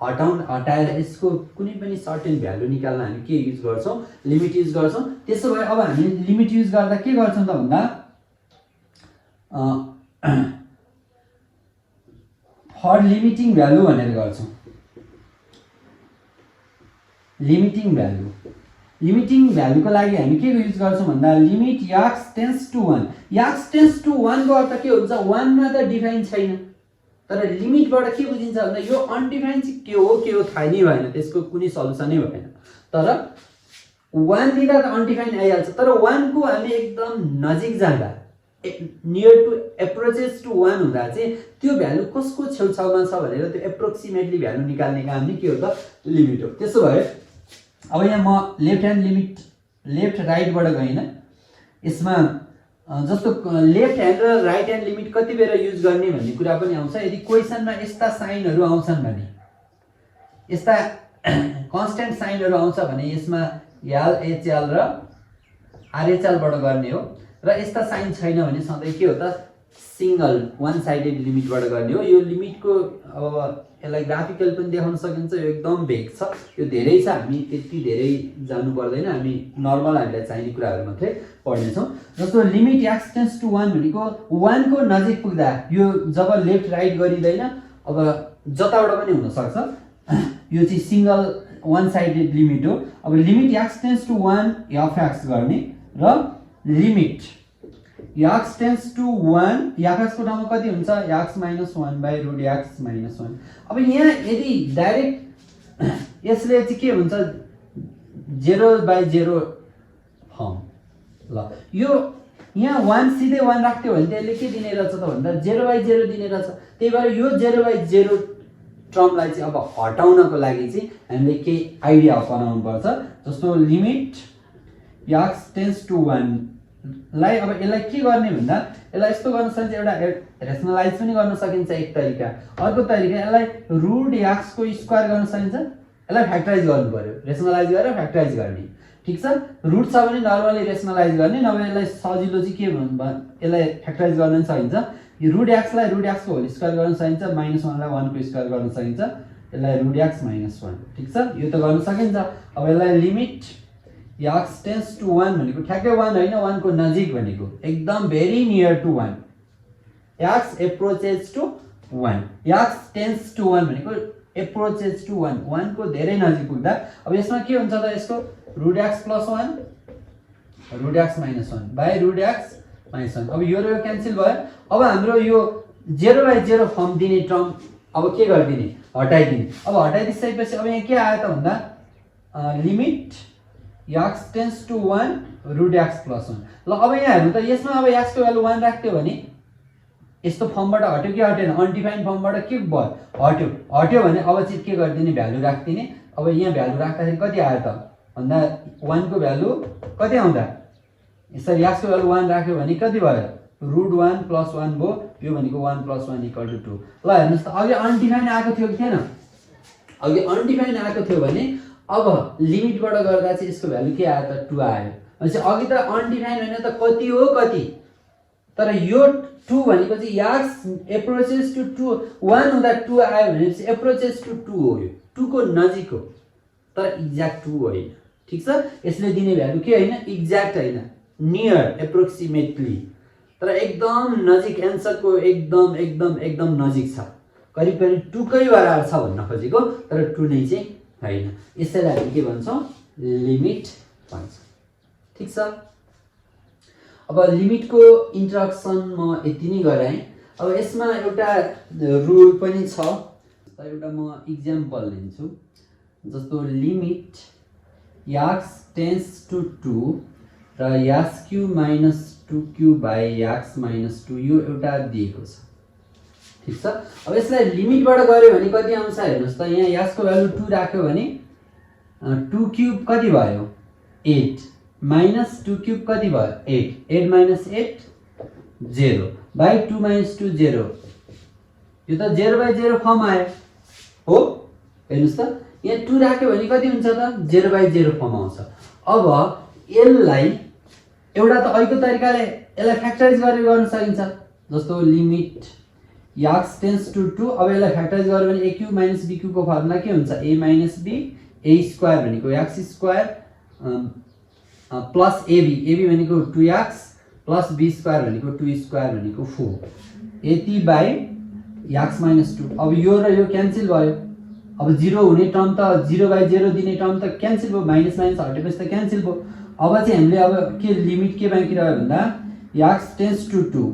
हटाएर यसको कुनै पनि सर्टेन भ्यालु निकाल्न हामी के युज गर्छौँ, लिमिट युज गर्छौँ। त्यसो भए अब हामी लिमिट युज गर्दा के गर्छौँ त भन्दा फर लिमिटिङ भ्यालु भनेर गर्छौँ। लिमिटिङ भ्यालुको लागि हामी के युज गर्छौँ भन्दा limit x tends to 1। X tends to 1 को अर्थ के हुन्छ 1 मा त डिफाइन छैन, तर लिमिटबाट के बुझिन्छ भन्दा यो अनडिफाइन चाहिँ के हो थाहा नै भएन, त्यसको कुनै सल्युसनै भएन। तर 1 दिँदा त अनडिफाइन आइहाल्छ, तर 1 को हामी एकदम नजिक जाँदा नियर टु एप्रोचेस टु 1 हुँदा चाहिँ त्यो भ्यालु कसको छेउछाउमा छ भनेर त्यो एप्रोक्सिमेटली भ्यालु निकाल्ने काम नै के हो त लिमिट हो। त्यसो भए अब यहाँ म लेफ्ट राइटबाट गएन, यसमा जस्तो लेफ्ट ह्यान्ड र राइट ह्यान्ड लिमिट कति बेर युज गर्ने भन्ने कुरा पनि आउँछ। यदि क्वेसनमा यस्ता साइनहरू आउँछन् भने, यस्ता कन्स्ट्यान्ट साइनहरू आउँछ भने यसमा एलएचएल र आरएचएलबाट गर्ने हो, र यस्ता साइन छैन भने सधैँ के हो त सिंगल वन साइडेड लिमिटबाट गर्ने हो। यो लिमिटको अब यसलाई ग्राफिकल पनि देखाउन सकिन्छ, यो एकदम भेग छ, यो धेरै छ, हामी त्यति धेरै जानु पर्दैन, हामी नर्मल हामीलाई चाहिने कुराहरू मात्रै पढ्नेछौँ। जस्तो लिमिट याक्स टेन्स टु 1 भनेको 1 को नजिक पुग्दा यो जब लेफ्ट राइट गरिँदैन, अब जताबाट पनि हुनसक्छ, यो चाहिँ सिंगल वन साइडेड लिमिट हो। अब limit x tends to 1 f x गर्ने र limit x tends to 1 x को ठाउँमा कति हुन्छ x minus 1 by root x minus 1। अब यहाँ यदि डाइरेक्ट यसले चाहिँ के हुन्छ 0/0 फर्म। ल यो यहाँ 1 सिधै 1 राख्थ्यो भने त्यसले के दिने रहेछ त भन्दा 0/0 दिने रहेछ। त्यही भएर यो 0/0 टर्मलाई चाहिँ अब हटाउनको लागि चाहिँ हामीले केही आइडिया बनाउनु पर्छ। जस्तो लिमिट याक्स टेन्स टु 1 लाई अब यसलाई के गर्ने भन्दा यसलाई यस्तो गर्न सकिन्छ, एउटा रेसनलाइज पनि गर्न सकिन्छ एक तरिका। अर्को तरिका यसलाई रुट याक्स को स्क्वायर गर्न सकिन्छ, यसलाई फ्याक्टराइज गर्नु पर्यो, रेसनलाइज गरेर फ्याक्टराइज गर्ने। ठीक छ, रुट छ भने नर्मली रेसनलाइज गर्ने, नभए यसलाई सजिलो चाहिँ के यसलाई फ्याक्टराइज गर्न सकिन्छ। यो रुट याक्सलाई रुट याक्स को होल स्क्वायर गर्न सकिन्छ, -1 लाई 1 को स्क्वायर गर्न सकिन्छ, यसलाई रुट याक्स माइनस 1। ठीक छ, यो त गर्न सकिन्छ। अब यसलाई लिमिट याक्स टेन्स टु 1 भनेको ठ्याक्कै 1 होइन, 1 को नजिक भनेको एकदम very near to 1, x approaches to 1, x tends to 1 भनेको एप्रोचेस टु 1, 1 को धेरै नजिक पुग्दा अब यसमा के हुन्छ त यसको root x plus 1 root x minus 1 by root x minus 1। अब यो र यो क्यान्सल भयो। अब हाम्रो यो 0/0 फर्म दिने टर्म अब के गरिदिने हटाइदिने। अब हटाइदिसकेपछि अब यहाँ के आयो त भन्दा limit x tends to 1 root x plus 1। ल अब यहाँ हेर्नु त यसमा अब याक्स को भ्यालु 1 राख्थ्यो भने यस्तो फर्मबाट हट्यो कि हटेन, अनडिफाइन्ड फर्मबाट के भयो हट्यो भने अब चाहिँ के गरिदिने भ्यालु राख्दिने। अब यहाँ भ्यालु राख्दाखेरि कति आयो त भन्दा 1 को भ्यालु कति आउँदा यसरी याक्स को भ्यालु 1 राख्यो भने कति भयो रुट 1 प्लस 1 भयो, यो भनेको 1 प्लस 1 इक्वल टु 2। ल हेर्नुहोस् त अघि अनडिफाइन्ड आएको थियो कि थिएन, अघि अनडिफाइन्ड आएको थियो भने अब लिमिटबाट गर्दा चाहिँ यसको भ्यालु के आयो त 2 आयो। भनेपछि अघि त अनडिफाइन्ड होइन त कति हो कति, तर यो 2 भनेको चाहिँ याक्स एप्रोचेस टु 2 1 हुँदा 2 आयो भनेपछि एप्रोचेस टु 2 हो, यो 2 को नजिक हो तर एक्ज्याक्ट 2 होइन। ठीक छ, यसले दिने भ्यालु के होइन एक्ज्याक्ट होइन, नियर एप्रोक्सिमेटली, तर एकदम नजिक, एन्सरको एकदम एकदम एकदम नजिक छ। करिब करिब 2 कै बराबर छ भन्न खोजेको, तर 2 नै चाहिँ हैन। यसैलाई हामी के भन्छौँ, लिमिट भन्छौँ। ठीक छ। अब लिमिटको इन्ट्रोडक्सन म यति नै गराएँ। अब यसमा एउटा रुल पनि छ, एउटा म इक्जाम्पल लिन्छु। जस्तो लिमिट x टेन्स टु 2 र x³ minus 2³ by x minus 2 यो एउटा दिएको छ। ठीक छ। अब यसलाई लिमिटबाट गऱ्यो भने कति आउँछ हेर्नुहोस् त, यहाँ x को भ्यालु 2 राख्यो भने 2³ कति भयो 8 माइनस 2³ कति भयो 8, 8 माइनस 8 0 बाई 2 माइनस 2 0, यो त 0/0 फर्म आयो हो। हेर्नुहोस् त यहाँ 2 राख्यो भने कति हुन्छ त 0/0 फर्म आउँछ। अब यसलाई एउटा त अहिलेको तरिकाले यसलाई फ्याक्टराइज गरेर गर्न सकिन्छ। जस्तो लिमिट x टेन्स टु 2, अब यसलाई फ्याक्टराइज गर्यो भने a³ माइनस b³ को फर्मुला के हुन्छ, a minus b, a square भनेको x स्क्वायर प्लस ab भनेको 2x प्लस b स्क्वायर भनेको 2 स्क्वायर भनेको 4, यति बाई x माइनस 2। अब यो र यो क्यान्सल भयो। अब 0 हुने टर्म त 0/0 दिने टर्म त क्यान्सल भयो, माइनस माइनस हटेपछि त क्यान्सल भयो। अब चाहिँ हामीले अब के लिमिट के बाँकी रह्यो भन्दा x tends to 2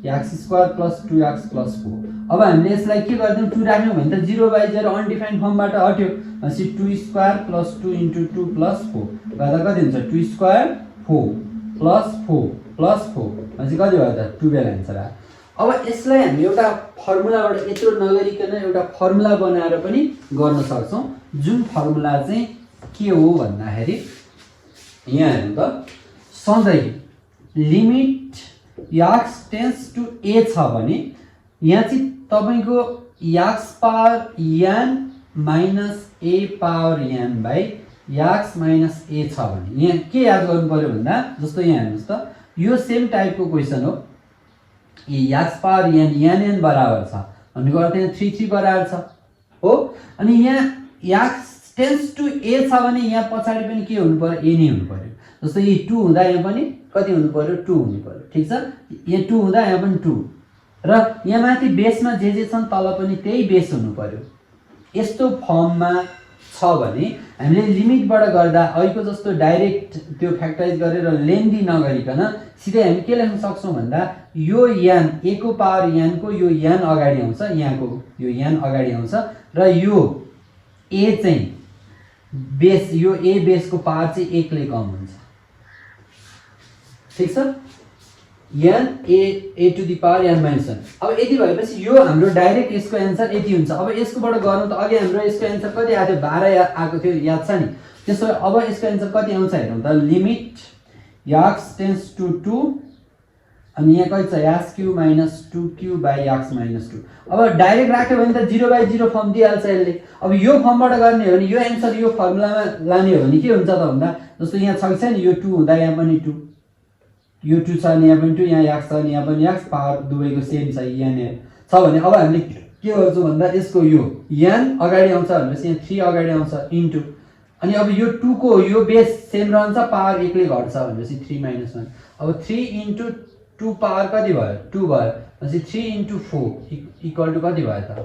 x square plus 2x plus 4। अब हामीले यसलाई के गर्दियौँ, 2 राख्यौँ भने त 0/0 अनडिफाइन्ड फर्मबाट हट्यो, भनेपछि 2 स्क्वायर प्लस 2 इन्टु 2 प्लस 4 गर्दा कति हुन्छ 2 स्क्वायर 4 प्लस 4 प्लस 4 भनेपछि कति भयो त 12 आन्सर आयो। अब यसलाई हामी एउटा फर्मुलाबाट यत्रो नगरिकन एउटा फर्मुला बनाएर पनि गर्न सक्छौँ, जुन फर्मुला चाहिँ के हो भन्दाखेरि यहाँ हेर्नु त, सधैँ limit x tends to a छ भने यहाँ चाहिँ तपाईको x power n minus a power n by x minus a छ भने यहाँ के याद गर्नु पर्यो भन्दा, जस्तो यहाँ हेर्नुहोस् त यो सेम टाइपको क्वेसन हो। x पावर n बराबर छ भनेको अर्थ यहाँ 3 3 बराबर छ हो। अनि यहाँ x टेन्स टु a छ भने यहाँ पछाडि पनि के हुनु पर्यो, a नै हुनु पर्यो। जस्तो यो 2 हुँदा यहाँ पनि कति हुनु पर्यो 2 हुनु पर्यो। ठीक छ। यहाँ 2 हुँदा यहाँ पनि 2 र यहाँ माथि बेसमा जे छन् तल पनि त्यही बेस हुनु पर्यो। यस्तो फर्ममा छ भने हामीले लिमिटबाट गर्दा अहिलेको जस्तो डाइरेक्ट त्यो फ्याक्टराइज गरेर लेन्दी नगरिकन सिधै हामी के लेख्न सक्छौँ भन्दा यो n a को पावर n को यो n अगाडि आउँछ, यहाँको यो n अगाडि आउँछ र यो a चाहिँ बेस, यो a बेसको पावर चाहिँ 1 ले कम हुन्छ। ठीक छ। n a to the power n minus 1। अब यति भएपछि यो हाम्रो डाइरेक्ट यसको एन्सर यति हुन्छ। अब यसकोबाट गर्नु त अघि हाम्रो यसको एन्सर कति आएको थियो 12 आएको थियो, याद छ नि। त्यसो भए अब यसको एन्सर कति आउँछ हेरौँ त, लिमिट x टेन्स टु 2 अनि यहाँ कति छ x³ minus 2³ by x minus 2। अब डाइरेक्ट राख्यो भने त 0/0 फर्म दिइहाल्छ यसले। अब यो फर्मबाट गर्ने हो भने यो एन्सर यो फर्मुलामा लाने हो भने के हुन्छ त भन्दा, जस्तो यहाँ छ कि छैन यो 2 हुँदा यहाँ पनि 2, यो 2 छ अनि यहाँ पनि 2, यहाँ x छ अनि यहाँ पनि x, पावर दुवैको सेम छ यहाँ छ भने अब हामीले के गर्छौँ भन्दा यसको यो n अगाडि आउँछ भनेपछि यहाँ 3 अगाडि आउँछ इन्टु, अनि अब यो 2 को यो बेस सेम रहन्छ, पावर 1 ले घट्छ भनेपछि 3 माइनस 1। अब 3 इन्टु 2 पावर कति भयो 2 भयो भनेपछि 3 इन्टु 4 इक्वल टु कति भयो त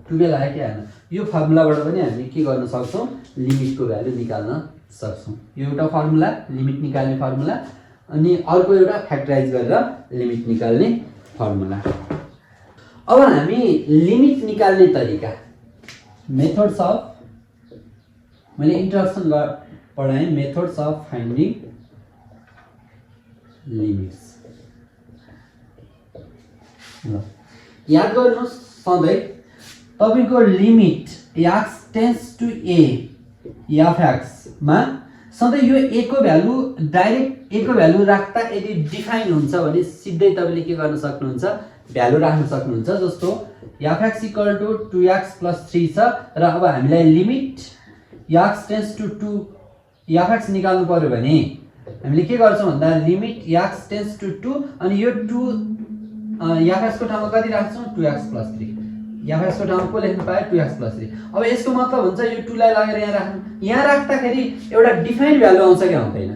12 आयो कि आएन। यो फर्मुलाबाट पनि हामी के गर्न सक्छौँ, लिमिटको भ्यालु निकाल्न सक्छौँ। यो एउटा फर्मुला लिमिट निकाल्ने फर्मुला, अनि अर्को एउटा फ्याक्टराइज गरेर लिमिट निकाल्ने फर्मुला। अब हामी लिमिट निकाल्ने तरिका, मेथड्स अफ, मैले इन्ट्रोडक्सन पढाएँ, मेथड्स अफ फाइन्डिङ लिमिट्स। याद गर्नुहोस् सधैँ तपाईको limit x tends to a f(x) मा सधैँ यो a को भ्यालु डाइरेक्ट a को भ्यालु राख्दा यदि डिफाइन हुन्छ भने सिधै तपाईले के गर्न सक्नुहुन्छ, भ्यालु राख्न सक्नुहुन्छ। जस्तो f(x) = 2x + 3 छ र अब हामीलाई limit x tends to 2 f(x) निकाल्नु पर्यो भने हामीले के गर्छौं भन्दा लिमिट x टेन्स टु 2 अनि यो 2 f(x) को ठाउँमा कति राख्छौं 2x + 3, f(x) को ठाउँमा को लेख्नु पाए 2x + 3। अब यसको मतलब हुन्छ यो 2 लाई लगेर यहाँ राख्नु, यहाँ राख्दाखेरि एउटा डिफाइन भ्यालु आउँछ कि आउँदैन।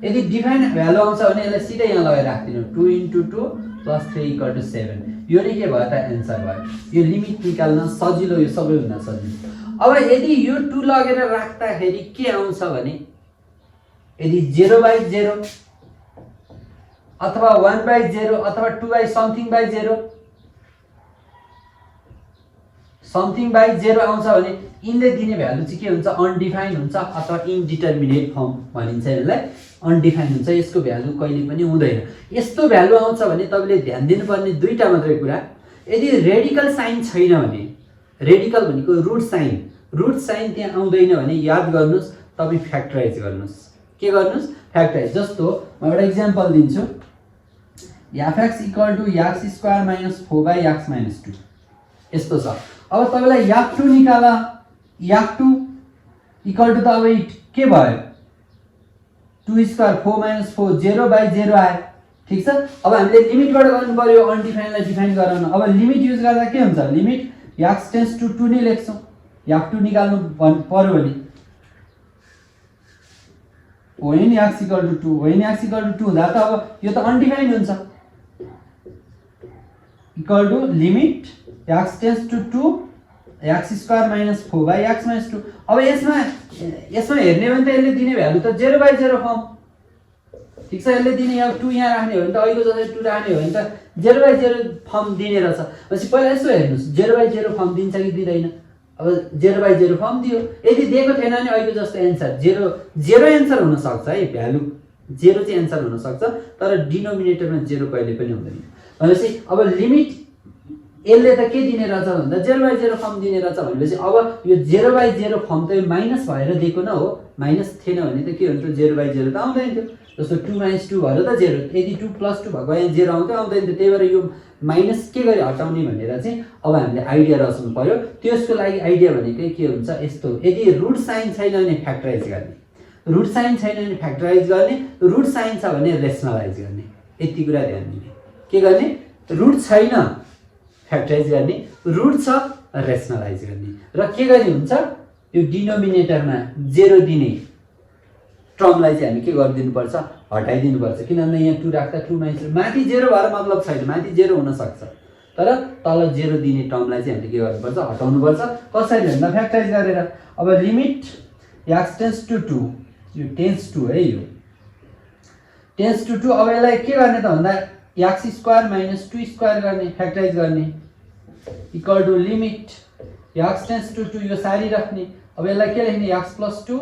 यदि डिफाइन भ्यालु आउँछ भने यसलाई सिधै यहाँ लगेर राख्दिनु, 2 * 2 + 3 = 7। यो नै के भयो त एन्सर भयो। यो लिमिट निकाल्न सजिलो, यो सबैभन्दा सजिलो। अब यदि यो 2 लगेर राख्दाखेरि के आउँछ भने यदि 0/0 अथवा 1/0 अथवा 2/something/0 something/0 आउँछ भने यिनले दिने भ्यालु चाहिँ के हुन्छ अनडिफाइन हुन्छ अथवा इन्डिटर्मिनेट फर्म भनिन्छ यसलाई। अनडिफाइन हुन्छ, यसको भ्यालु कहिले पनि हुँदैन। यस्तो भ्यालु आउँछ भने तपाईले ध्यान दिनुपर्ने दुईटा मात्रै कुरा, यदि रेडिकल साइन छैन भने, रेडिकल भनेको रुट साइन त्यहाँ आउँदैन भने याद गर्नुस् तपाई फ्याक्टराइज गर्नुस्। के गर्नुस् फ्याक्टराइज। जस्तो म एउटा इक्जाम्पल दिन्छु, f(x) = x² - 4/x - 2 यस्तो छ। अब तपाईलाई f2 निकाला, f2 = त अब के भयो 2² 4 - 4 0/0 आयो। ठीक छ। अब हामीले लिमिटबाट गर्नु पर्यो अनडिफाइनलाई डिफाइन गराउन। अब लिमिट युज गर्दा के हुन्छ, लिमिट x टेन्ड्स टु 2 नै लेख्छौं। f2 निकाल्नु पर्यो भने when x = 2 when x = 2 हुँदा त अब यो त अनडिफाइन हुन्छ। Equal to limit x tends to 2 x² - 4/x - 2। अब यसमा हेर्ने भने त यसले दिने भ्यालु त 0/0 फर्म। ठीक छ। यसले दिने अब 2 यहाँ राख्ने हो भने त अहिले जसरी 2 राख्ने हो भने त 0/0 फर्म दिने रहेछ। भनेपछि पहिला यसो हेर्नुस् 0/0 फर्म दिन्छ कि दिँदैन। अब 0/0 फर्म दियो। यदि दिएको थिएन भने अहिले जस्तो एन्सर 0 एन्सर हुन सक्छ है। भ्यालु 0 चाहिँ एन्सर हुन सक्छ, तर डिनोमिनेटरमा 0 कहिले पनि हुँदैन। भनेपछि अब लिमिट यसले त के दिने रहेछ भन्दा 0/0 फर्म दिने रहेछ। भनेपछि अब यो 0/0 फर्म त माइनस भएर दिएको न हो। माइनस थिएन भने त के हुन्थ्यो 0/0 त आउँदैन थियो। जस्तो 2 - 2 भएर त 0, यदि 2 + 2 भएको यहाँ 0 आउँथ्यो आउँदैन थियो। त्यही भएर यो माइनस के गरी हटाउने भनेर चाहिँ अब हामीले आइडिया रच्नु पर्यो। त्यसको लागि आइडिया भनेकै के हुन्छ यस्तो, यदि रुट साइन छैन भने फ्याक्टराइज गर्ने, रुट साइन छैन भने फ्याक्टराइज गर्ने, रुट साइन छ भने रेसनलाइज गर्ने। यति कुरा ध्यान दिने। के गर्ने, रुट छैन फ्याक्टराइज गर्ने, रुट छ रेसनलाइज गर्ने। र के गरी हुन्छ यो डिनोमिनेटरमा 0 दिने टर्मलाई चाहिँ हामी के गरिदिनु पर्छ हटाइदिनु पर्छ। किनभने यहाँ 2 राख्दा 2 - माथि 0 भएर मतलब छैन, माथि 0 हुन सक्छ, तर तल 0 दिने टर्मलाई चाहिँ हामीले के गर्नुपर्छ हटाउनु पर्छ। कसरी भन्दा फ्याक्टराइज गरेर। अब लिमिट x टेन्ड्स टु 2, यो टेन्ड्स टु है, यो टेन्ड्स टु 2। अब यसलाई के गर्ने त भन्दा x² - 2² गर्ने, फ्याक्टराइज गर्ने। Equal to limit x tends to 2, यो सारी राख्ने। अब यसलाई के लेख्ने x + 2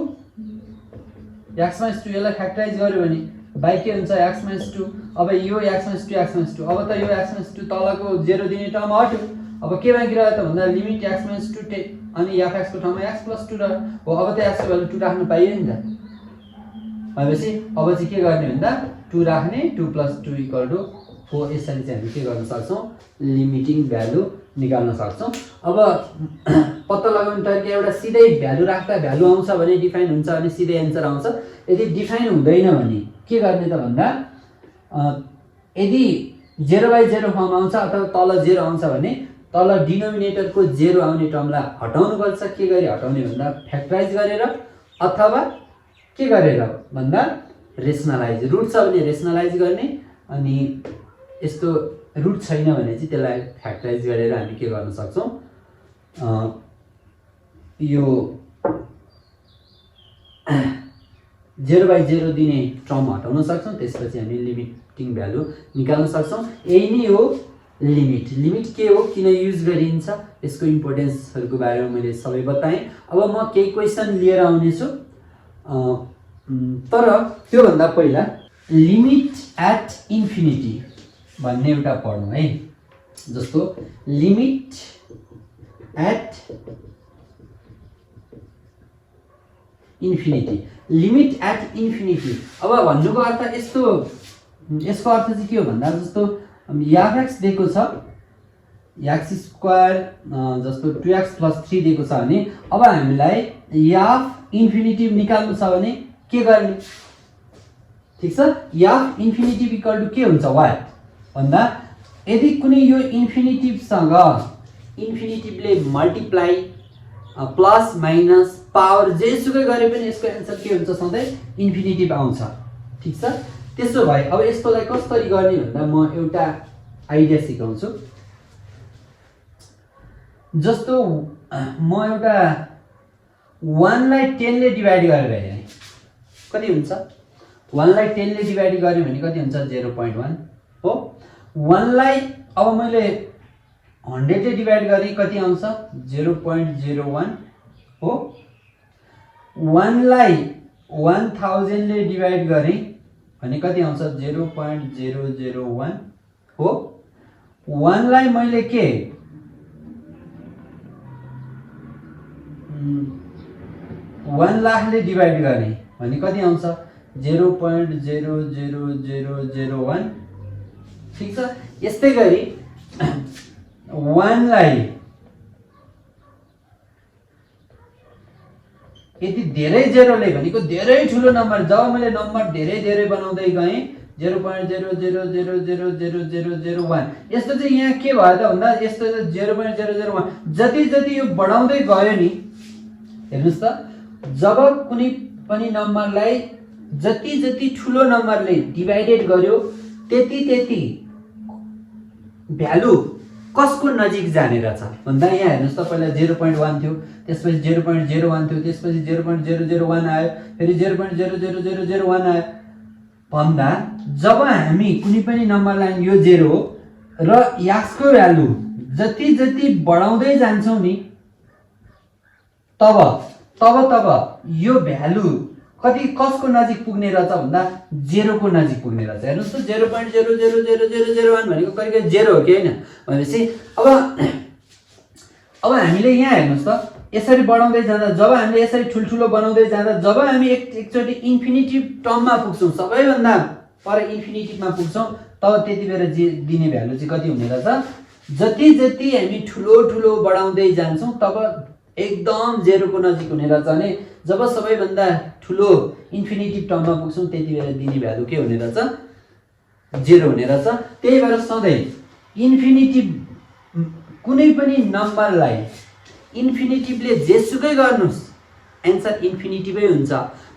x - 2, यसलाई फ्याक्टराइज गर्यो भने बाइ के हुन्छ x - 2। अब यो x - 2 x - 2, अब त यो x - 2 तलको 0 दिने टर्म हट्यो। अब के बाँकी रह्यो त भन्दा लिमिट x - 2 अनि f(x) को ठाउँमा x + 2 रह्यो। हो अब त x को भ्यालु 2 राख्नु पाइयो नि त। भनेपछि अब चाहिँ के गर्ने भन्दा 2 राख्ने, 2 + 2 = 4। यसरी चाहिँ हामी के गर्न सक्छौं लिमिटिङ भ्यालु निकाल्न सक्छौं। अब पत्ता लगाउने तरिका एउटा सिधै भ्यालु राख्दा भ्यालु आउँछ भने डिफाइन हुन्छ अनि सिधै एन्सर आउँछ। यदि डिफाइन हुँदैन भने के गर्ने त भन्दा यदि 0/0 फर्म आउँछ अथवा तल 0 आउँछ भने तल डिनोमिनेटरको 0 आउने टर्मलाई हटाउनु पर्छ। के गरी हटाउने भन्दा फ्याक्टराइज गरेर अथवा के गरेर भन्दा रेसनलाइज। रुट छ भने रेसनलाइज गर्ने, अनि यस्तो रुट छैन भने चाहिँ त्यसलाई फ्याक्टराइज गरेर हामी के गर्न सक्छौं यो 0/0 दिने टर्म हटाउन सक्छौं। त्यसपछि हामी लिमिटिङ भ्यालु निकाल्न सक्छौं। यही नै हो लिमिट। लिमिट के हो, किन युज गरिन्छ, यसको इम्पोर्टेन्सहरुको बारेमा मैले सबै बताएँ। अब म केही क्वेशन लिएर आउने छु, तर त्यो भन्दा पहिला लिमिट एट इन्फिनिटी भन्ने एउटा पढौं है। जस्तो limit at infinity, limit at infinity. अब भन्नुको अर्थ यस्तो, यसको अर्थ चाहिँ के हो भन्दा जस्तो f(x) दिएको छ x² जस्तो 2x + 3 दिएको छ भने अब हामीलाई f इन्फिनिटी निकाल्नु छ भने के गर्ने, ठीक छ। f इन्फिनिटी इक्वल टु के हुन्छ वाट भन्दा यदि कुनै यो इन्फिनिटिभसँग इन्फिनिटिभले मल्टिप्लाई प्लस माइनस पावर जेसुकै गरे पनि यसको एन्सर के हुन्छ सधैँ इन्फिनिटिभ आउँछ, ठीक छ। त्यसो भए अब यस्तोलाई कसरी गर्ने भन्दा म एउटा आइडिया सिकाउँछु। जस्तो म एउटा 1 लाई 10 ले डिभाइड गरेर हेरेँ कति हुन्छ 1 लाई 10 ले डिभाइड गर्यो भने कति हुन्छ 0.1 हो 1 लाई अब मैले 100 ले डिभाइड गरेँ कति आउँछ 0.01 हो 1 लाई 1000 ले डिभाइड गरेँ भने कति आउँछ 0.001 हो 1 लाई मैले के 1 लाख ले डिभाइड गरेँ भने कति आउँछ 0.00001 ठीक छ यस्तै गरी 1 लाई यदि धेरै जेरोले भनेको धेरै ठुलो नम्बर जब मैले नम्बर धेरै धेरै बनाउँदै गएँ 0.0000001 यस्तो चाहिँ यहाँ के भयो त भन्दा यस्तो 0.001 जति जति यो बढाउँदै गयो नि हेर्नुस् त जब कुनै पनि नम्बरलाई जति जति ठुलो नम्बरले डिभाइडेड गर्यो त्यति त्यति भ्यालु कसको नजिक जाने रहेछ भन्दा यहाँ हेर्नुस् त पहिला 0.1 थियो त्यसपछि 0.01 थियो त्यसपछि 0.001 आयो फेरि 0.00001 आयो भन्दा जब हामी कुनै पनि नम्बरलाई यो 0 हो र याक्सको भ्यालु जति जति बढाउँदै जान्छौं नि तब यो भ्यालु कति कसको नजिक पुग्ने रहेछ भन्दा 0 को नजिक पुग्ने रहेछ हेर्नुस् त 0.0000001 भनेको करिब 0 हो कि हैन भनेपछि अब हामीले यहाँ हेर्नुस् त यसरी बढाउँदै जाँदा जब हामीले यसरी ठुलठुलो बनाउँदै जाँदा जब हामी एकचोटी इन्फिनिटी टर्ममा पुग्छौं सबैभन्दा पर इन्फिनिटीमा पुग्छौं तब त्यतिबेर दिने भ्यालु चाहिँ कति हुने रहेछ जति जति हामी ठुलो ठुलो बढाउँदै जान्छौं तब एकदम 0 को नजिक हुने रहेछ भने जब सबैभन्दा ठुलो इन्फिनिटी टर्ममा पुग्छौं त्यतिबेर दिने भ्यालु के हुने रहेछ 0 हुने रहेछ त्यही भएर सधैँ इन्फिनिटी कुनै पनि नम्बरलाई इन्फिनिटिभले जेसुकै गर्नुस् आन्सर इन्फिनिटिभै हुन्छ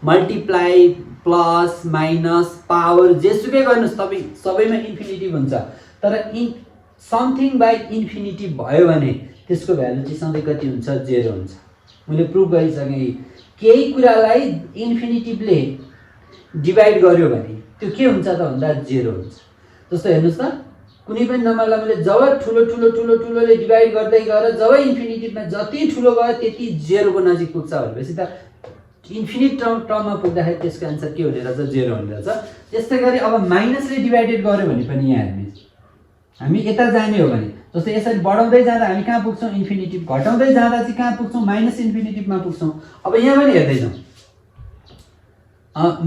मल्टिप्लाई प्लस माइनस पावर जेसुकै गर्नुस् तपाई सबैमा इन्फिनिटिभ हुन्छ तर समथिङ बाइ इन्फिनिटिभ भयो भने त्यसको भ्यालु चाहिँ सधैँ कति हुन्छ 0 हुन्छ मैले प्रुफ गरिसकेँ केही कुरालाई इन्फिनिटिभले डिभाइड गर्यो भने त्यो के हुन्छ त भन्दा 0 हुन्छ जस्तो हेर्नुस् त कुनै पनि नम्बरलाई मैले जब ठुलोले डिभाइड गर्दै गएर जब इन्फिनिटिभमा जति ठुलो गयो त्यति 0 को नजिक पुग्छ भनेपछि त इन्फिनिट टर्ममा पुग्दाखेरि त्यसको आन्सर के हुने रहेछ 0 हुने रहेछ त्यस्तै गरी अब माइनसले डिभाइडेड गर्यो भने पनि यहाँ हेर्नुस् हामी यता जाने हो भने जस्तो यसरी बढाउँदै जाँदा हामी कहाँ पुग्छौं इन्फिनिटिभ घटाउँदै जाँदा चाहिँ कहाँ पुग्छौं माइनस इन्फिनिटिभमा पुग्छौं अब यहाँ पनि हेर्दै जाउँ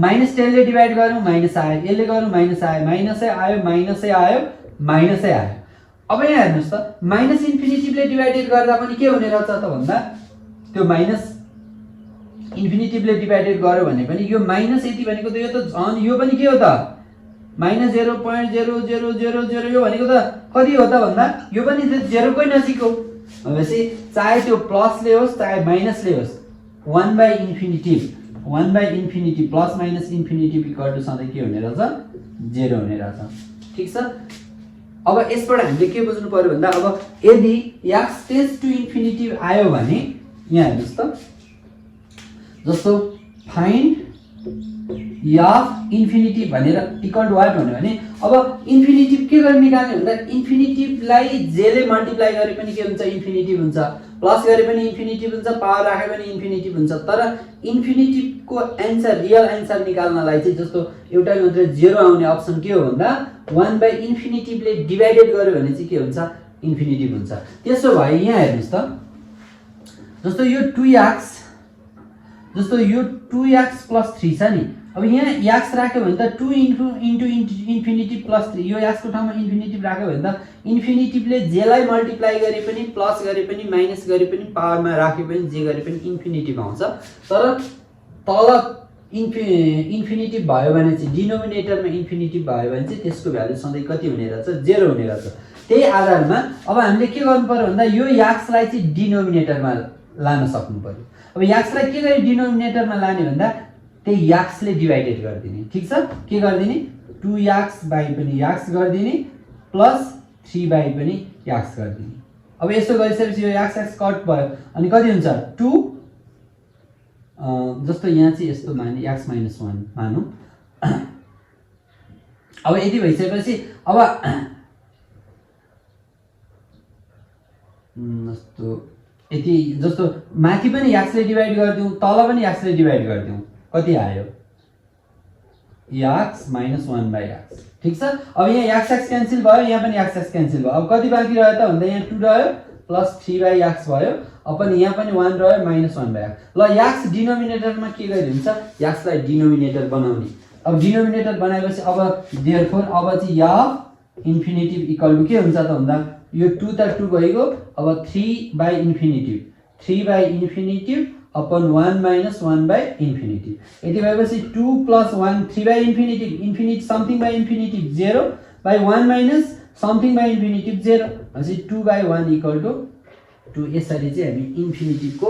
-10 ले डिभाइड गर्यौं माइनस आयो यसले गर्यौं माइनस आयो माइनसै आयो माइनसै आयो माइनसै आयो अब यहाँ हेर्नुस् त माइनस इन्फिनिटिभले डिभाइडेड गर्दा पनि के हुने रहेछ त भन्दा त्यो माइनस इन्फिनिटिभले डिभाइडेड गर्यो भने पनि यो माइनस यति भनेको त यो त झन् यो पनि के हो त माइनस 0.0000 यो भनेको त कति हो त भन्दा यो पनि 0 कै नजिक हो भनेपछि चाहे त्यो प्लसले होस् चाहे माइनसले होस् 1 by infinity plus minus infinity equal to सधैँ के हुने रहेछ 0 हुने रहेछ ठीक छ अब यसबाट हामीले के बुझ्नु पर्यो भन्दा अब यदि x टेन्ड्स टु इन्फिनिटी आयो भने यहाँ हेर्नुस् त जस्तो फाइन्ड f इन्फिनिटी भनेर इक्वल टु व्हाट भन्यो भने अब इन्फिनिटिभ के गरी निकाल्ने भन्दा इन्फिनिटिभलाई j ले मल्टिप्लाई गरे पनि के हुन्छ इन्फिनिटिभ हुन्छ प्लस गरे पनि इन्फिनिटिभ हुन्छ पावर राखे पनि इन्फिनिटिभ हुन्छ तर इन्फिनिटिभको आन्सर रियल आन्सर निकाल्नलाई चाहिँ जस्तो एउटै मात्र 0 आउने अप्सन के हो भन्दा 1 बाइ इन्फिनिटिभले डिभाइडेड गर्यो भने चाहिँ के हुन्छ इन्फिनिटिभ हुन्छ त्यसो भए यहाँ हेर्नुस् त जस्तो यो 2x प्लस 3 छ नि अब यहाँ x राख्यो भने त 2 इन्टु इन्फिनिटी प्लस 3 यो x को ठाउँमा इन्फिनिटिभ राख्यो भने त इन्फिनिटिभले j लाई मल्टिप्लाई गरे पनि प्लस गरे पनि माइनस गरे पनि पावरमा राखे पनि j गरे पनि इन्फिनिटिभ आउँछ तर तल इन्फिनिटिभ भयो भने चाहिँ डिनोमिनेटरमा इन्फिनिटिभ भयो भने चाहिँ त्यसको भ्यालु सधैँ कति हुने रहेछ 0 हुने रहेछ त्यही आधारमा अब हामीले के गर्नु पर्यो भन्दा यो x लाई चाहिँ डिनोमिनेटरमा लान सक्नु पर्यो अब x लाई के गरी डिनोमिनेटरमा लाने भन्दा त्यही x ले डिभाइडेड गर्दिने ठीक छ के गर्दिने 2x बाइ पनि x गर्दिने प्लस 3 बाइ पनि x गर्दिने अब यसो गरिसकेपछि यो x x कट भयो अनि कति हुन्छ 2 जस्तो यहाँ चाहिँ यस्तो माने x - 1 मानौँ। अब यति भइसकेपछि अब जस्तो यति जस्तो माथि पनि x ले डिभाइड गर्दियौँ तल पनि x ले डिभाइड गर्दियौँ कति आयो x - 1/x। ठीक छ। अब यहाँ x x क्यान्सल भयो यहाँ पनि x x क्यान्सल भयो। अब कति बाँकी रह्यो त भन्दा यहाँ 2 रह्यो प्लस 3/x भयो अपन यहाँ पनि 1 रह्यो माइनस 1/x। ल x डिनोमिनेटरमा के गरिदिन्छ x लाई डिनोमिनेटर बनाउने। अब डिनोमिनेटर बनाएपछि अब देयरफोर अब चाहिँ f इन्फिनिटिभ इक्वल टु के हुन्छ त भन्दा यो 2 त 2 भइगयो अब 3/इन्फिनिटिभ अपन 1 माइनस 1/इन्फिनिटिभ। यति भएपछि 2 प्लस 1 3/इन्फिनिटिभ infinite something by infinity 0 by 1 minus something by infinity 0 भनेपछि 2/1 इक्वल टु 2। यसरी चाहिँ हामी इन्फिनिटिभको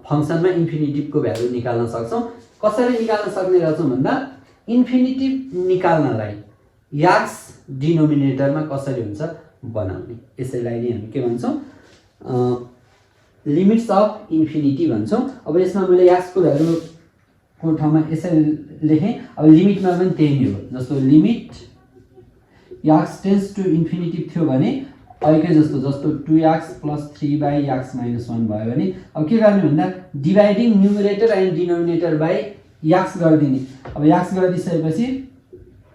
फङ्सनमा इन्फिनिटिभको भ्यालु निकाल्न सक्छौँ। कसरी निकाल्न सक्ने रहेछौँ भन्दा इन्फिनिटिभ निकाल्नलाई x डिनोमिनेटरमा कसरी हुन्छ बनाउने। यसैलाई नै हामी के भन्छौँ लिमिट्स अफ इन्फिनिटी भन्छौँ। अब यसमा मैले x को भ्यालुको ठाउँमा यसरी लेखेँ। अब लिमिटमा पनि त्यही नै हो। जस्तो लिमिट x टेन्ड्स टु इन्फिनिटिभ थियो भने अहिलेकै जस्तो 2x प्लस 3/x माइनस 1 भयो भने अब के गर्ने भन्दा dividing numerator and denominator by x गरिदिने। अब x गरिदिसकेपछि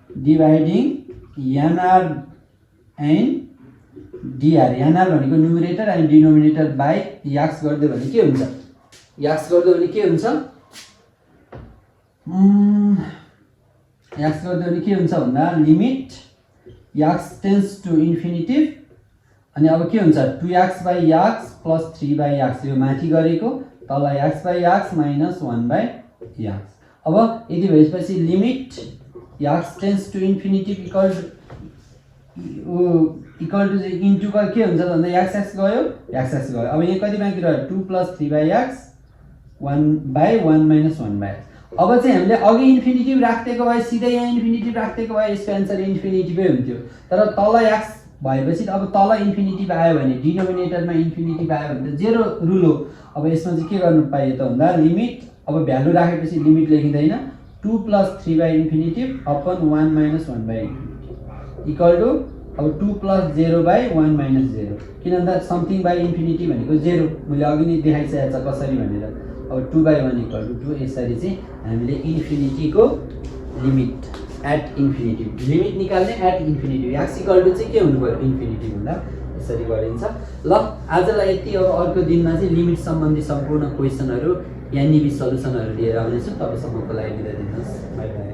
dividing nr and dr nr भनेको numerator and denominator by x गरिदियो भने के हुन्छ x गरिदियो भने के हुन्छ x गरिदियो भने के हुन्छ भन्दा लिमिट x टेन्ड्स टु इन्फिनिटिभ अनि अब के हुन्छ 2x/x प्लस 3/x यो माथि गरेको तल x/x माइनस 1/x। अब यति भएपछि limit x tends to infinity equal to into के हुन्छ भन्दा x गयो x गयो। अब यहाँ कति बाँकी रह्यो 2 प्लस 3/x 1/1 माइनस 1/x। अब चाहिँ हामीले अघि इन्फिनिटिभ राखिदिएको भए सिधै यहाँ इन्फिनिटिभ राखिदिएको भए यसको एन्सर इन्फिनिटिभै हुन्थ्यो। तर तल x भएपछि अब तल इन्फिनिटिभ आयो भने डिनोमिनेटरमा इन्फिनिटिभ आयो भने त 0 रुल हो। अब यसमा चाहिँ के गर्नु पाइयो त भन्दा लिमिट अब भ्यालु राखेपछि लिमिट लेखिँदैन 2 प्लस 3/इन्फिनिटिभ अपन 1 माइनस 1/इन्फिनिटिभ इक्वल टु अब 2 प्लस 0/1 माइनस 0 किन भन्दा समथिङ बाई इन्फिनिटी भनेको 0 मैले अघि नै देखाइसकेको छ कसरी भनेर। अब 2/1 इक्वल टु 2 यसरी चाहिँ हामीले इन्फिनिटीको लिमिट एट इन्फिनिटिभ लिमिट निकाल्ने एट इन्फिनिटिभ x इक्वल टु चाहिँ के हुनु पर्यो इन्फिनिटिभ हुँदा यसरी गरिन्छ। ल आजलाई यति। अब अर्को दिनमा चाहिँ लिमिट सम्बन्धी सम्पूर्ण क्वेसनहरू यानि सल्युसनहरू लिएर आउनेछु। तपाईँसम्मको लागि बिदा दिनुहोस्। By by.